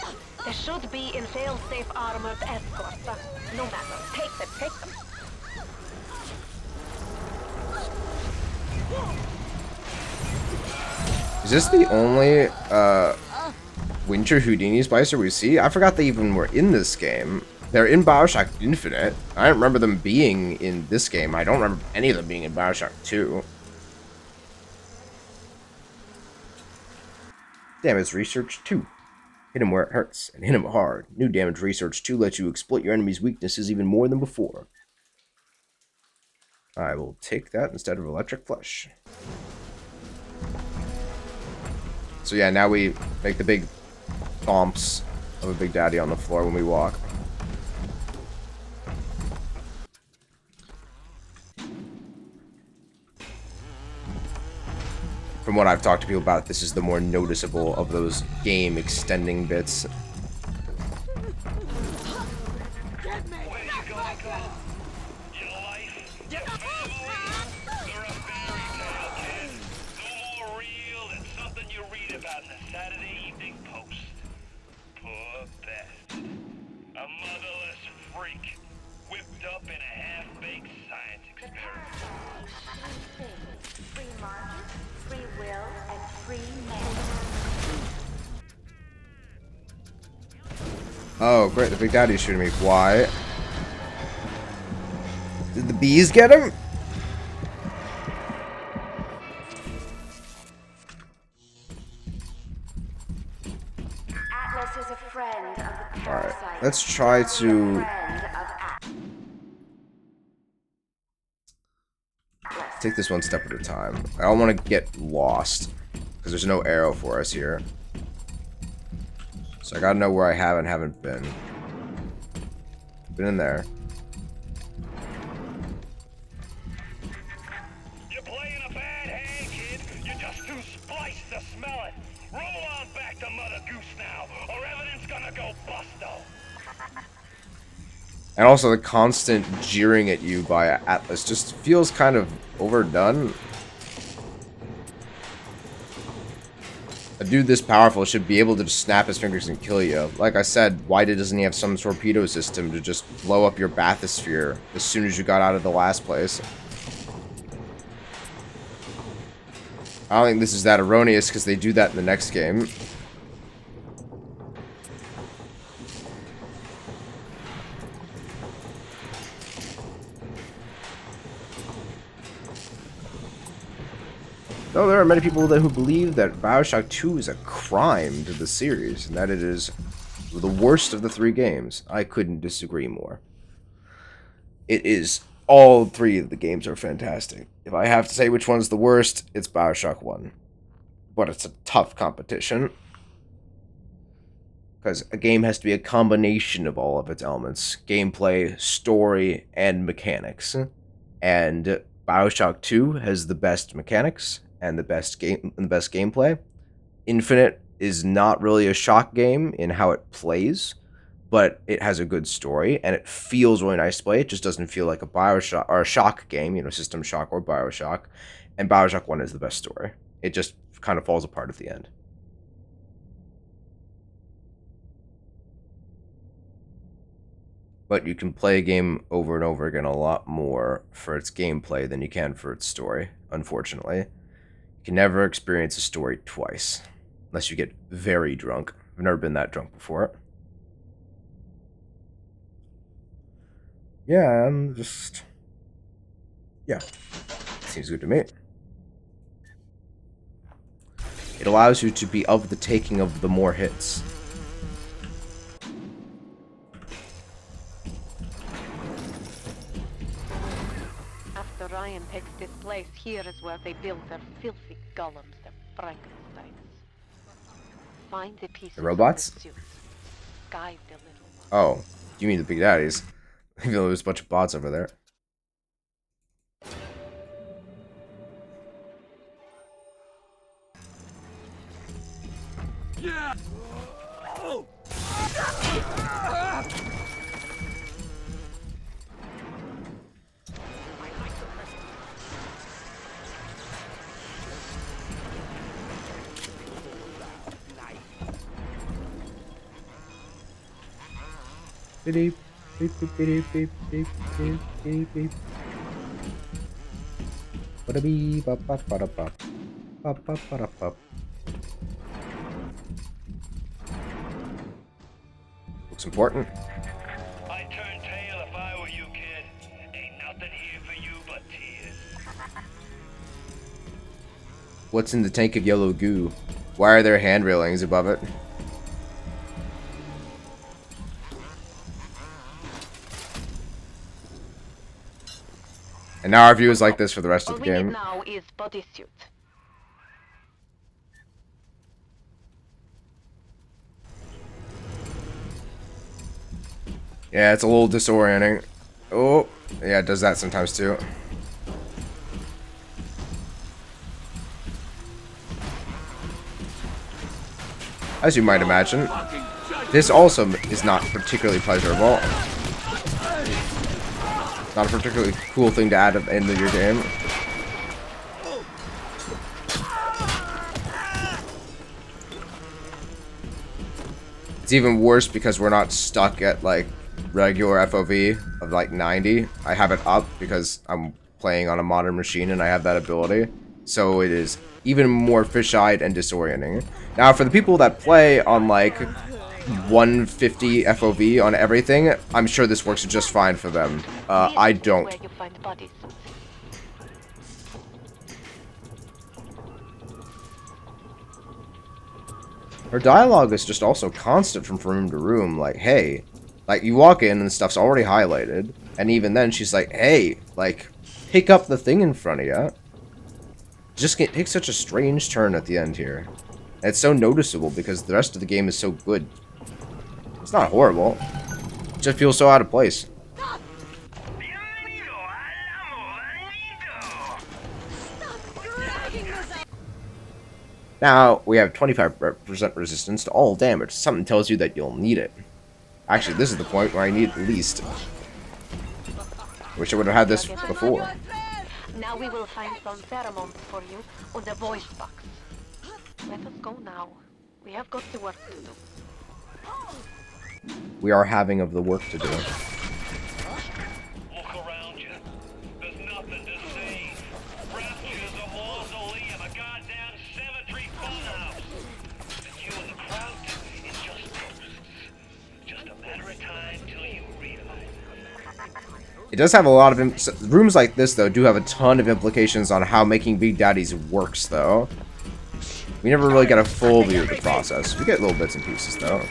There should be in fail-safe armored escorts. No matter. Take them, take them. Is this the only Winter Houdini Splicer we see? I forgot they even were in this game. They're in Bioshock Infinite. I don't remember them being in this game. I don't remember any of them being in Bioshock 2. Damage Research 2. Hit him where it hurts, and hit him hard. New Damage Research 2 lets you exploit your enemy's weaknesses even more than before. I will take that instead of Electric Flesh. So yeah, now we make the big thomps of a Big Daddy on the floor when we walk. From what I've talked to people about, this is the more noticeable of those game extending bits. Oh, great, the Big Daddy's shooting me. Why? Did the bees get him? Atlas is a friend of the Alright, parasite. let's try to take this one step at a time. I don't want to get lost, because there's no arrow for us here. So I gotta know where I have and haven't been. Been in there. You're playing a bad hand, kid. You're just too spliced to smell it. Roll on back to Mother Goose now, or everything's gonna go busto. And also the constant jeering at you by Atlas just feels kind of overdone. A dude this powerful should be able to just snap his fingers and kill you. Like I said, why doesn't he have some torpedo system to just blow up your bathysphere as soon as you got out of the last place? I don't think this is that erroneous, because they do that in the next game. Though there are many people who believe that Bioshock 2 is a crime to the series, and that it is the worst of the three games. I couldn't disagree more. It is. All three of the games are fantastic. If I have to say which one's the worst, it's Bioshock 1. But it's a tough competition. Because a game has to be a combination of all of its elements. Gameplay, story, and mechanics. And Bioshock 2 has the best mechanics and the best gameplay. Infinite is not really a shock game in how it plays, but it has a good story and it feels really nice to play. It just doesn't feel like a Bioshock or a Shock game, you know, System Shock or Bioshock. And Bioshock 1 is the best story. It just kind of falls apart at the end. But you can play a game over and over again a lot more for its gameplay than you can for its story, unfortunately. You can never experience a story twice, unless you get very drunk. I've never been that drunk before. Yeah, I'm just... Yeah. Seems good to me. It allows you to be of the taking of the more hits. After Ryan takes this place, here is where they build their filthy golems, their Frankensteins. Find the pieces The robots? of the suit. Guide the little one. Oh, you mean the Big Daddies. Even though there's a bunch of bots over there. Yeah! Oh! Beep, beep, beep, beep, beep, beep, beep, beep, beep. Ba-da-bee, ba-ba-ba-da-ba. Ba-ba-ba-da-ba. Looks important. I'd turn tail if I were you, kid. Ain't nothing here for you but tears. What's in the tank of yellow goo? Why are there hand railings above it? And now our view is like this for the rest All of the we need game. now is bodysuit. Yeah, it's a little disorienting. Oh, yeah, it does that sometimes too. As you might imagine, this also is not particularly pleasurable. Not a particularly cool thing to add at the end of your game. It's even worse because we're not stuck at like regular FOV of like 90. I have it up because I'm playing on a modern machine and I have that ability. So it is even more fish-eyed and disorienting. Now for the people that play on like 150 FOV on everything, I'm sure this works just fine for them. I don't. Where you find bodysuits. Her dialogue is just also constant from room to room, like, hey, like, you walk in and stuff's already highlighted, and even then she's like, hey, like, pick up the thing in front of you. Just takes such a strange turn at the end here. And it's so noticeable because the rest of the game is so good. It's not horrible. It just feels so out of place. Now, we have 25% resistance to all damage. Something tells you that you'll need it. Actually, this is the point where I need it least. Wish I would have had this before. Now we will find some pheromones for you on the voice box. Let us go now. We have got the work to do. We are having of the work to do. Look around you. There's nothing to see. Rapture's a mausoleum, a goddamn cemetery funhouse. And you and the crowd is just ghosts. Just a matter of time till you realize. It does have a lot of... Rooms like this, though, do have a ton of implications on how making Big Daddies works, though. We never really get a full view of the process. We get little bits and pieces, though.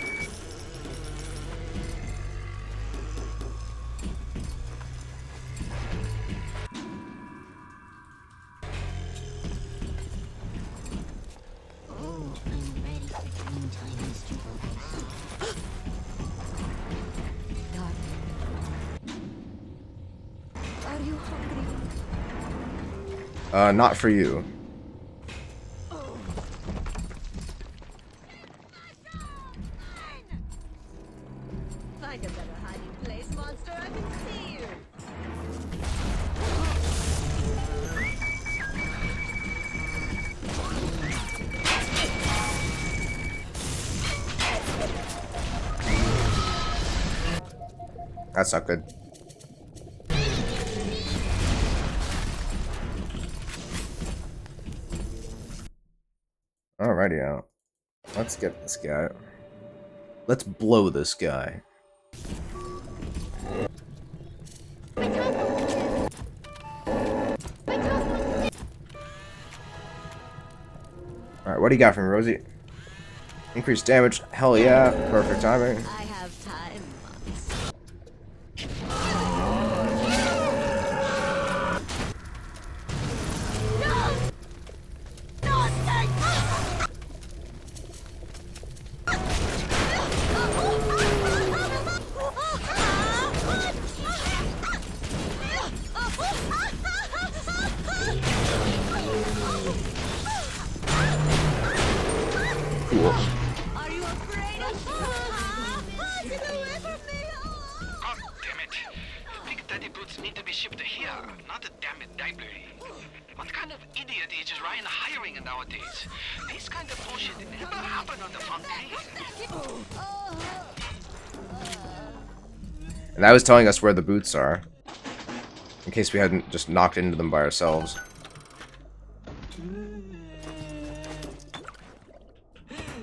Are you hungry? Not for you. Find a better hiding place, monster. I can see you. That's not good. Alrighty out. Let's get this guy. Let's blow this guy. Alright, what do you got for me, Rosie? Increased damage. Hell yeah. Perfect timing. I have time. Cool. Are you afraid of Get away from me! God damn it! Big Daddy boots need to be shipped here, not a damn it library. What kind of idiot is Ryan hiring nowadays? This kind of bullshit never happened on the Fontaine. And that was telling us where the boots are. In case we hadn't just knocked into them by ourselves.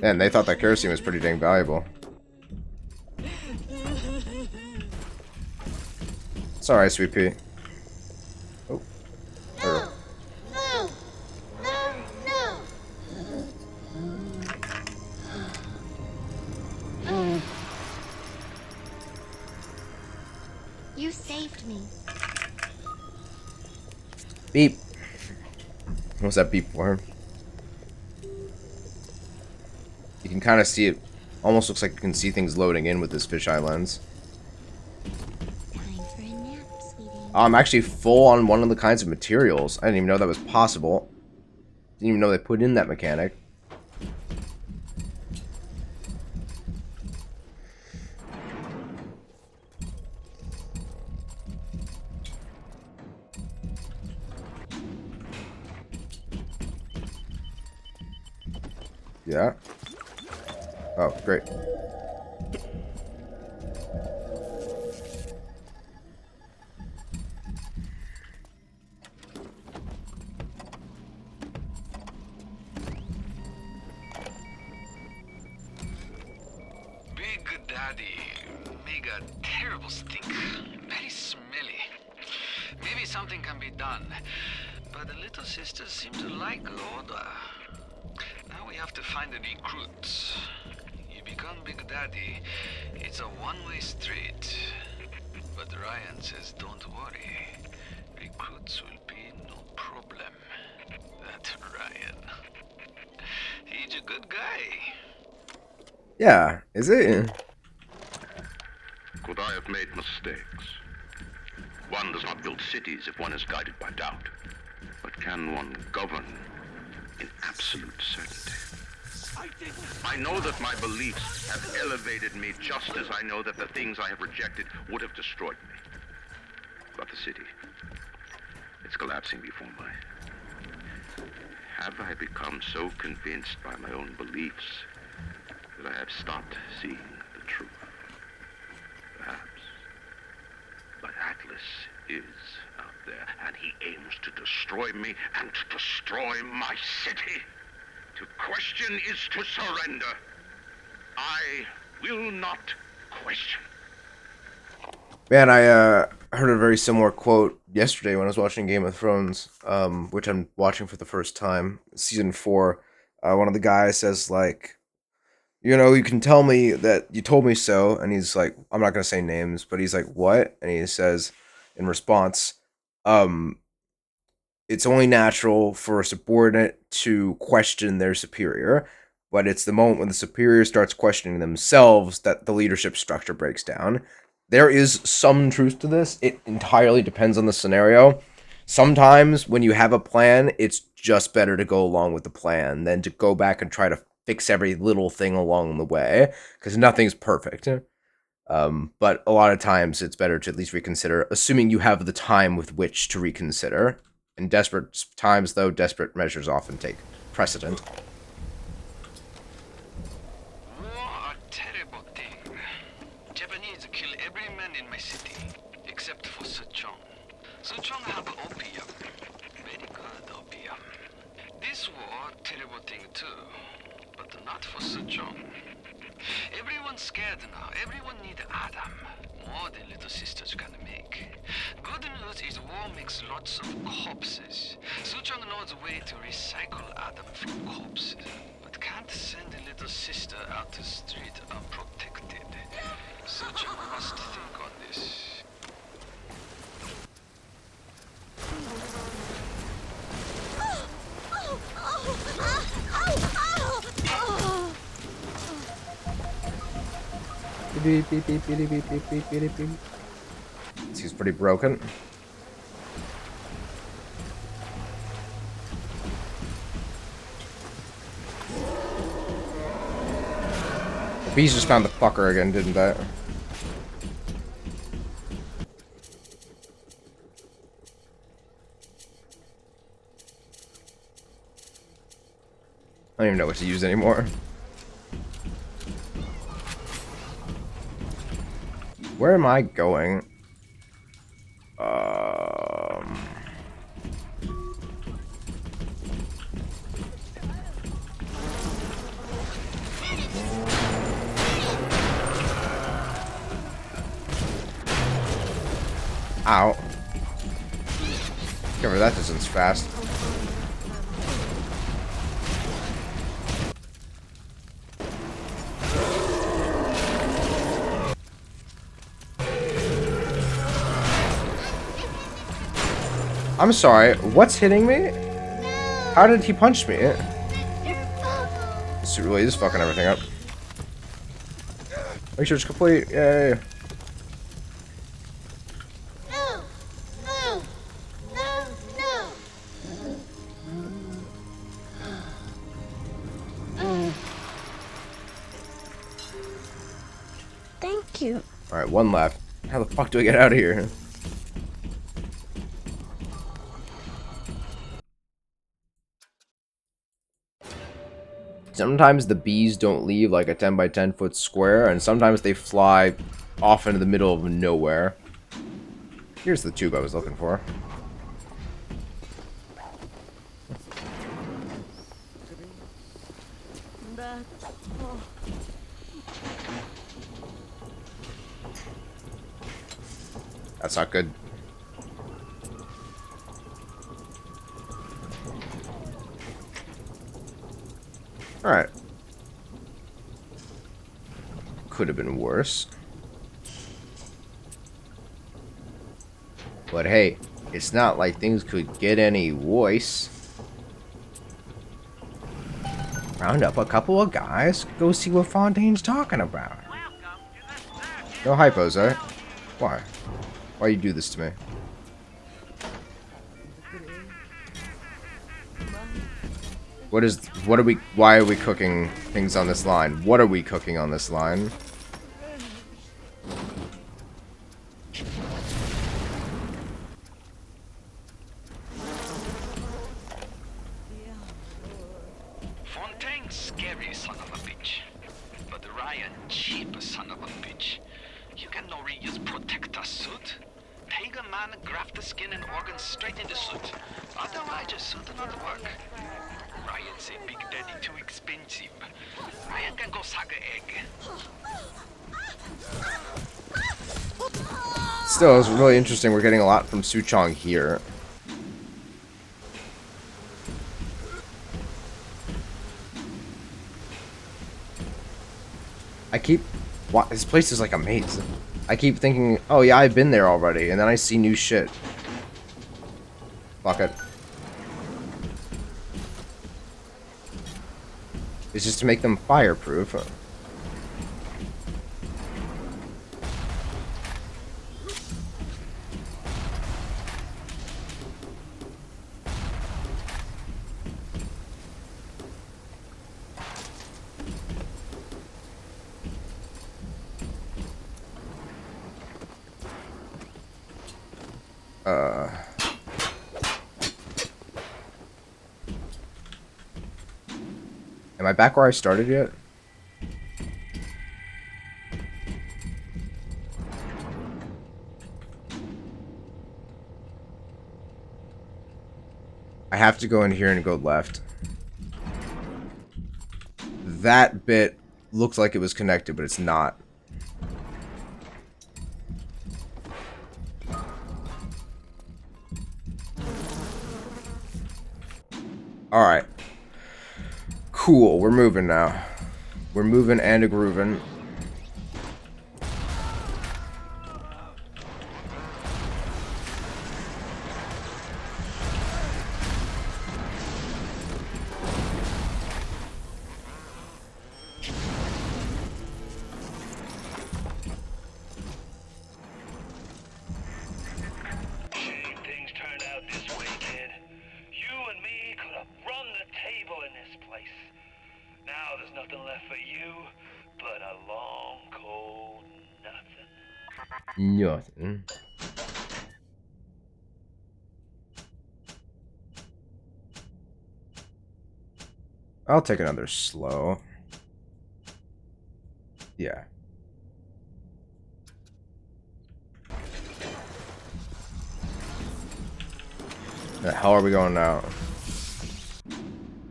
And they thought that kerosene was pretty dang valuable. It's alright, Sweet Pea. Oh. No! No! No! No! You saved me. Beep. What's that beep for? You can kind of see it. Almost looks like you can see things loading in with this fisheye lens. Time for a nap, sweetie. I'm actually full on one of the kinds of materials. I didn't even know that was possible. Didn't even know they put in that mechanic. Yeah. Oh, great. Big Daddy make a terrible stink. Very smelly. Maybe something can be done. But the little sisters seem to like order. Now we have to find the recruits. You become Big Daddy, it's a one-way street. But Ryan says don't worry. Recruits will be no problem. That Ryan. He's a good guy. Yeah, is it? Could I have made mistakes? One does not build cities if one is guided by doubt. But can one govern in absolute certainty? I know that my beliefs have elevated me just as I know that the things I have rejected would have destroyed me. But the city, it's collapsing before my... Have I become so convinced by my own beliefs that I have stopped seeing the truth? Perhaps. But Atlas is out there, and he aims to destroy me and to destroy my city. To question is to surrender. I will not question. Man, I heard a very similar quote yesterday when I was watching Game of Thrones, which I'm watching for the first time, season 4. One of the guys says, like, you know, you can tell me that you told me so, and he's like, I'm not gonna say names, but he's like, what? And he says, in response, it's only natural for a subordinate to question their superior, but it's the moment when the superior starts questioning themselves that the leadership structure breaks down. There is some truth to this. It entirely depends on the scenario. Sometimes when you have a plan, it's just better to go along with the plan than to go back and try to fix every little thing along the way, because nothing's perfect. But a lot of times it's better to at least reconsider, assuming you have the time with which to reconsider. In desperate times, though, desperate measures often take precedent. War a terrible thing. Japanese kill every man in my city, except for Sejong. Sejong have opium. Very good opium. This war, terrible thing too, but not for Sejong. Everyone's scared now. Everyone need Adam. More than little sisters gonna make. Good news is war makes lots of corpses. Suchong knows a way to recycle Adam from corpses. But can't send a little sister out to street unprotected. Suchong must think on this. He's pretty broken. The bees just found the fucker again, didn't they? I don't even know what to use anymore. Where am I going? Ow. Cover that distance fast. I'm sorry, what's hitting me? How did he punch me? This really is fucking everything up. Make sure it's complete. Yay. Thank you. Alright, one left. How the fuck do I get out of here? Sometimes the bees don't leave like a 10 by 10 foot square, and sometimes they fly off into the middle of nowhere. Here's the tube I was looking for. That's not good. Alright. Could have been worse. But hey, it's not like things could get any worse. Round up a couple of guys, go see what Fontaine's talking about. No hypos, eh? Why? Why you do this to me? Why are we cooking things on this line? What are we cooking on this line? Fontaine's scary son of a bitch. But Ryan cheap son of a bitch. You can no reuse protector suit. Take a man, graft the skin and organs straight into suit. Otherwise your suit not work. Ryan say Big Daddy too expensive. Ryan can go suck a egg. Still, it's really interesting. We're getting a lot from Suchong here. This place is like a maze. I keep thinking, oh yeah, I've been there already, and then I see new shit. Fuck it. It's just to make them fireproof. Am I back where I started yet? I have to go in here and go left. That bit looked like it was connected, but it's not. Alright. Cool, we're moving now. We're moving and a grooving. Nothing. I'll take another slow. Yeah. The hell are we going now?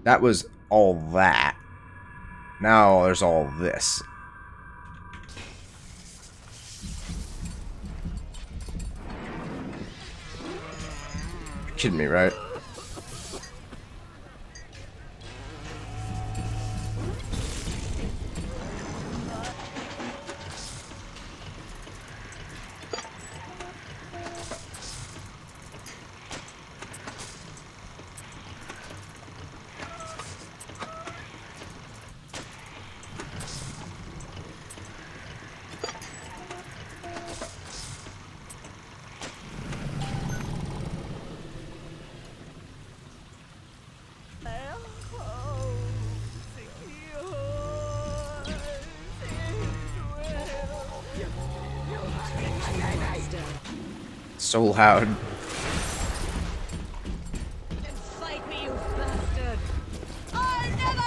That was all that. Now there's all this. You're kidding me, right? So loud. Fight me, you bastard! I'll never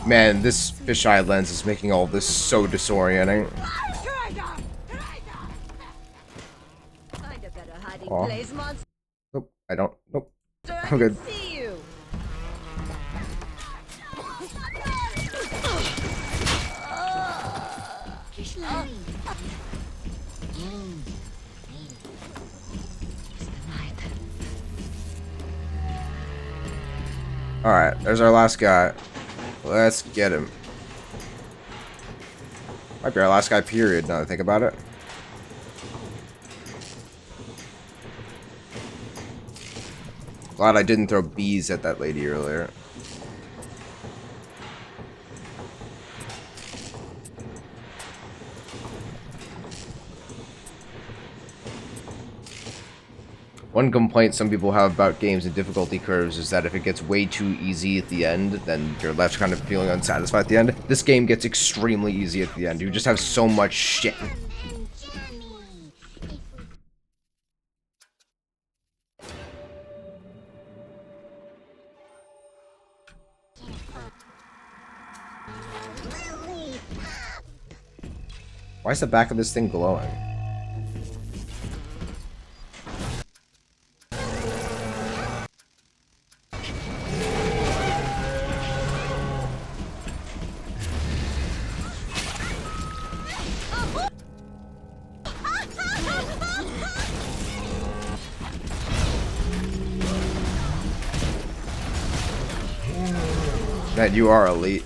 Man, this fisheye lens is making all this so disorienting. Find a better hiding Aw. place, monster. Nope, I don't. Nope. I I'm good. can see you. Alright, there's our last guy. Let's get him. Might be our last guy, period, now that I think about it. Glad I didn't throw bees at that lady earlier. One complaint some people have about games and difficulty curves is that if it gets way too easy at the end, then you're left kind of feeling unsatisfied at the end. This game gets extremely easy at the end. You just have so much shit. Why is the back of this thing glowing? Man, you are elite.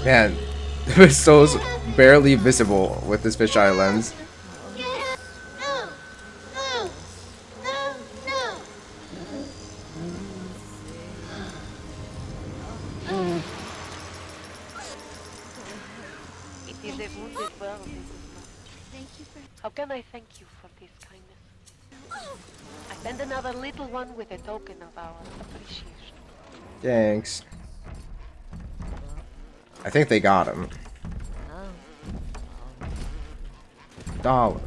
Man, the soul's barely visible with this fisheye lens. It is a wounded world, is it not? How can I thank you for this kindness? I send another little one with a token of our appreciation. Thanks. I think they got him. $1.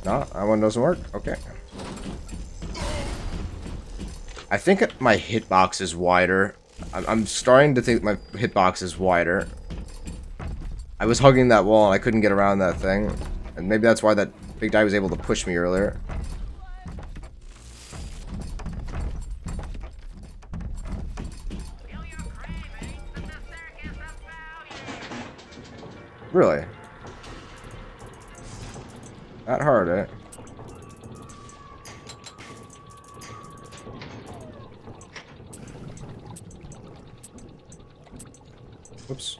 No, that one doesn't work. Okay. I think my hitbox is wider. I'm starting to think my hitbox is wider. I was hugging that wall and I couldn't get around that thing. And maybe that's why that big guy was able to push me earlier. Really? That hard, eh? Whoops.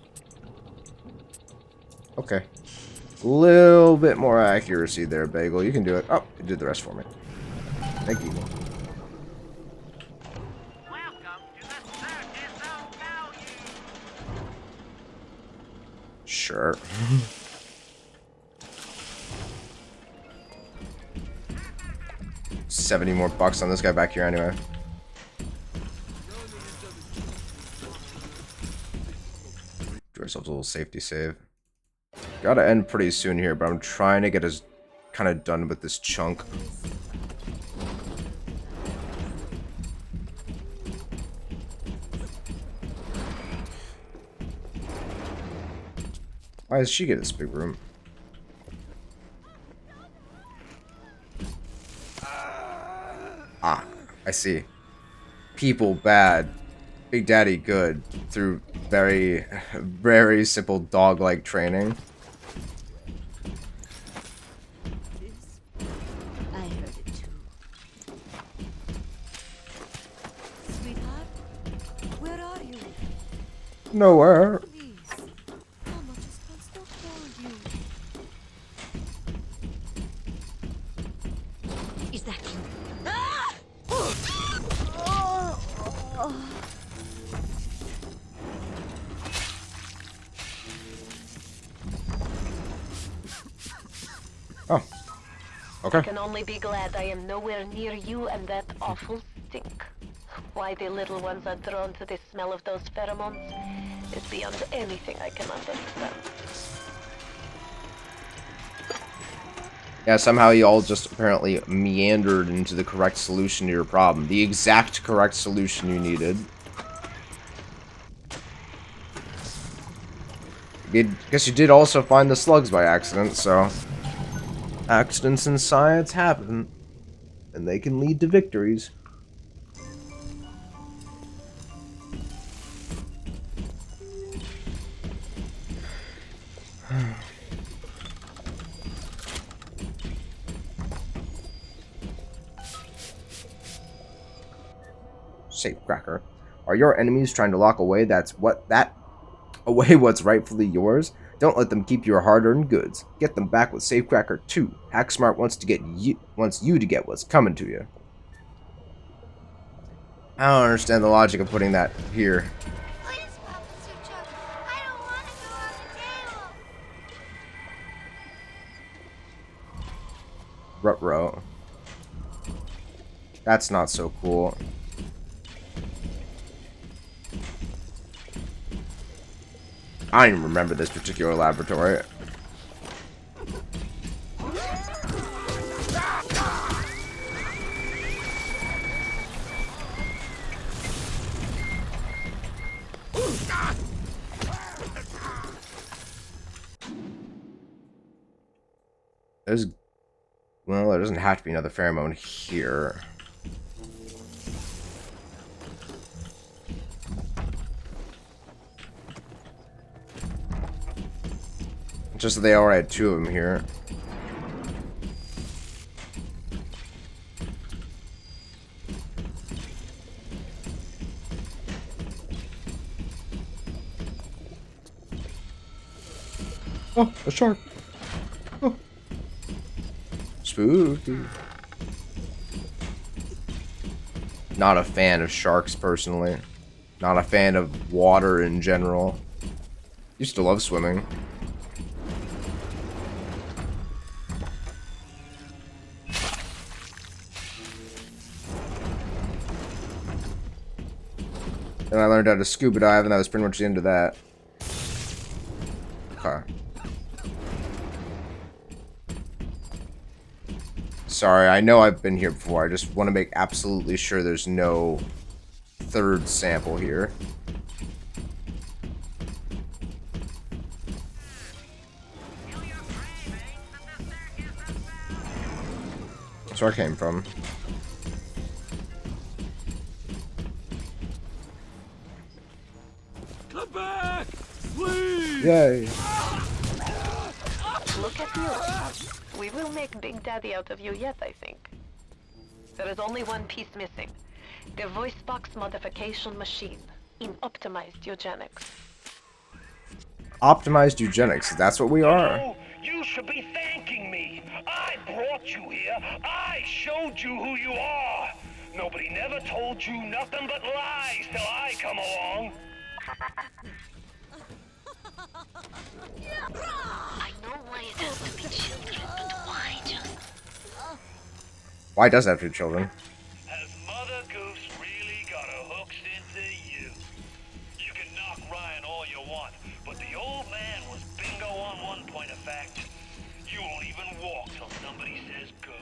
Okay. A little bit more accuracy there, Bagel. You can do it. Oh, you did the rest for me. Thank you. Sure. $70 more bucks on this guy back here anyway. Do ourselves a little safety save. Gotta end pretty soon here, but I'm trying to get us kind of done with this chunk. Why does she get this big room? Ah, I see. People bad. Big Daddy good. Through very, very simple dog-like training. I heard it too. Sweetheart, where are you? Nowhere. Please. Mama just wants to hold you. Is that you? Ah! Oh. Oh. Okay. I can only be glad I am nowhere near you and that awful stink. Why the little ones are drawn to the smell of those pheromones is beyond anything I can understand. Yeah, somehow you all just apparently meandered into the correct solution to your problem. The exact correct solution you needed. I guess you did also find the slugs by accident, so... Accidents in science happen. And they can lead to victories. Safecracker. Are your enemies trying to lock away what's rightfully yours? Don't let them keep your hard-earned goods. Get them back with Safecracker 2. Hacksmart wants you to get what's coming to you. I don't understand the logic of putting that here. Please, Papa Sucho. I don't want to go on the table. Ruh-roh. That's not so cool. I don't even remember this particular laboratory. Well, there doesn't have to be another pheromone here. Just that they already had 2 of them here. Oh, a shark. Oh. Spooky. Not a fan of sharks, personally. Not a fan of water in general. Used to love swimming. And I learned how to scuba dive, and that was pretty much the end of that. Okay. Sorry, I know I've been here before. I just want to make absolutely sure there's no third sample here. That's where I came from. Come back! Please! Yay! Look at you. We will make Big Daddy out of you yet, I think. There is only one piece missing. The voice box modification machine in optimized eugenics. Optimized eugenics. That's what we are. No, you should be thanking me. I brought you here. I showed you who you are. Nobody never told you nothing but lies till I come along. I know why it has to be children, but why just... Why does it have to be children? Has Mother Goose really got her hooks into you? You can knock Ryan all you want, but the old man was bingo on one point of fact. You won't even walk till somebody says go.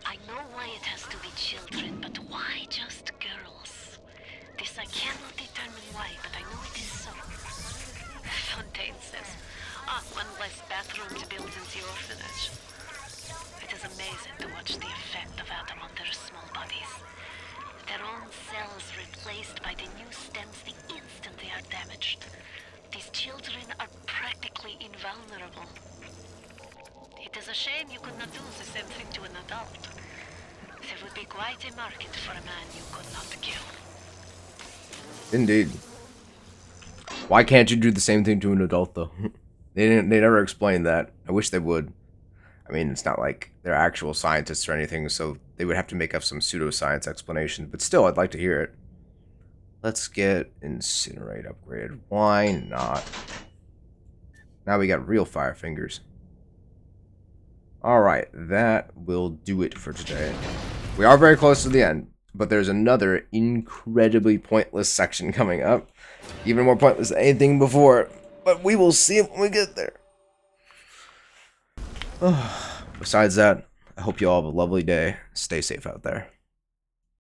I know why it has to be children, but why just girls? This I cannot determine why, but I know it is so. Fontaine says, one less bathroom to build in the orphanage. It is amazing to watch the effect of Adam on their small bodies. Their own cells replaced by the new stems the instant they are damaged. These children are practically invulnerable. It is a shame you could not do the same thing to an adult. There would be quite a market for a man you could not kill. Indeed. Why can't you do the same thing to an adult, though? They never explained that. I wish they would. I mean, it's not like they're actual scientists or anything, so they would have to make up some pseudoscience explanation. But still, I'd like to hear it. Let's get Incinerate upgraded. Why not? Now we got real fire fingers. Alright, that will do it for today. We are very close to the end, but there's another incredibly pointless section coming up. Even more pointless than anything before, but we will see it when we get there. Besides that, I hope you all have a lovely day. Stay safe out there.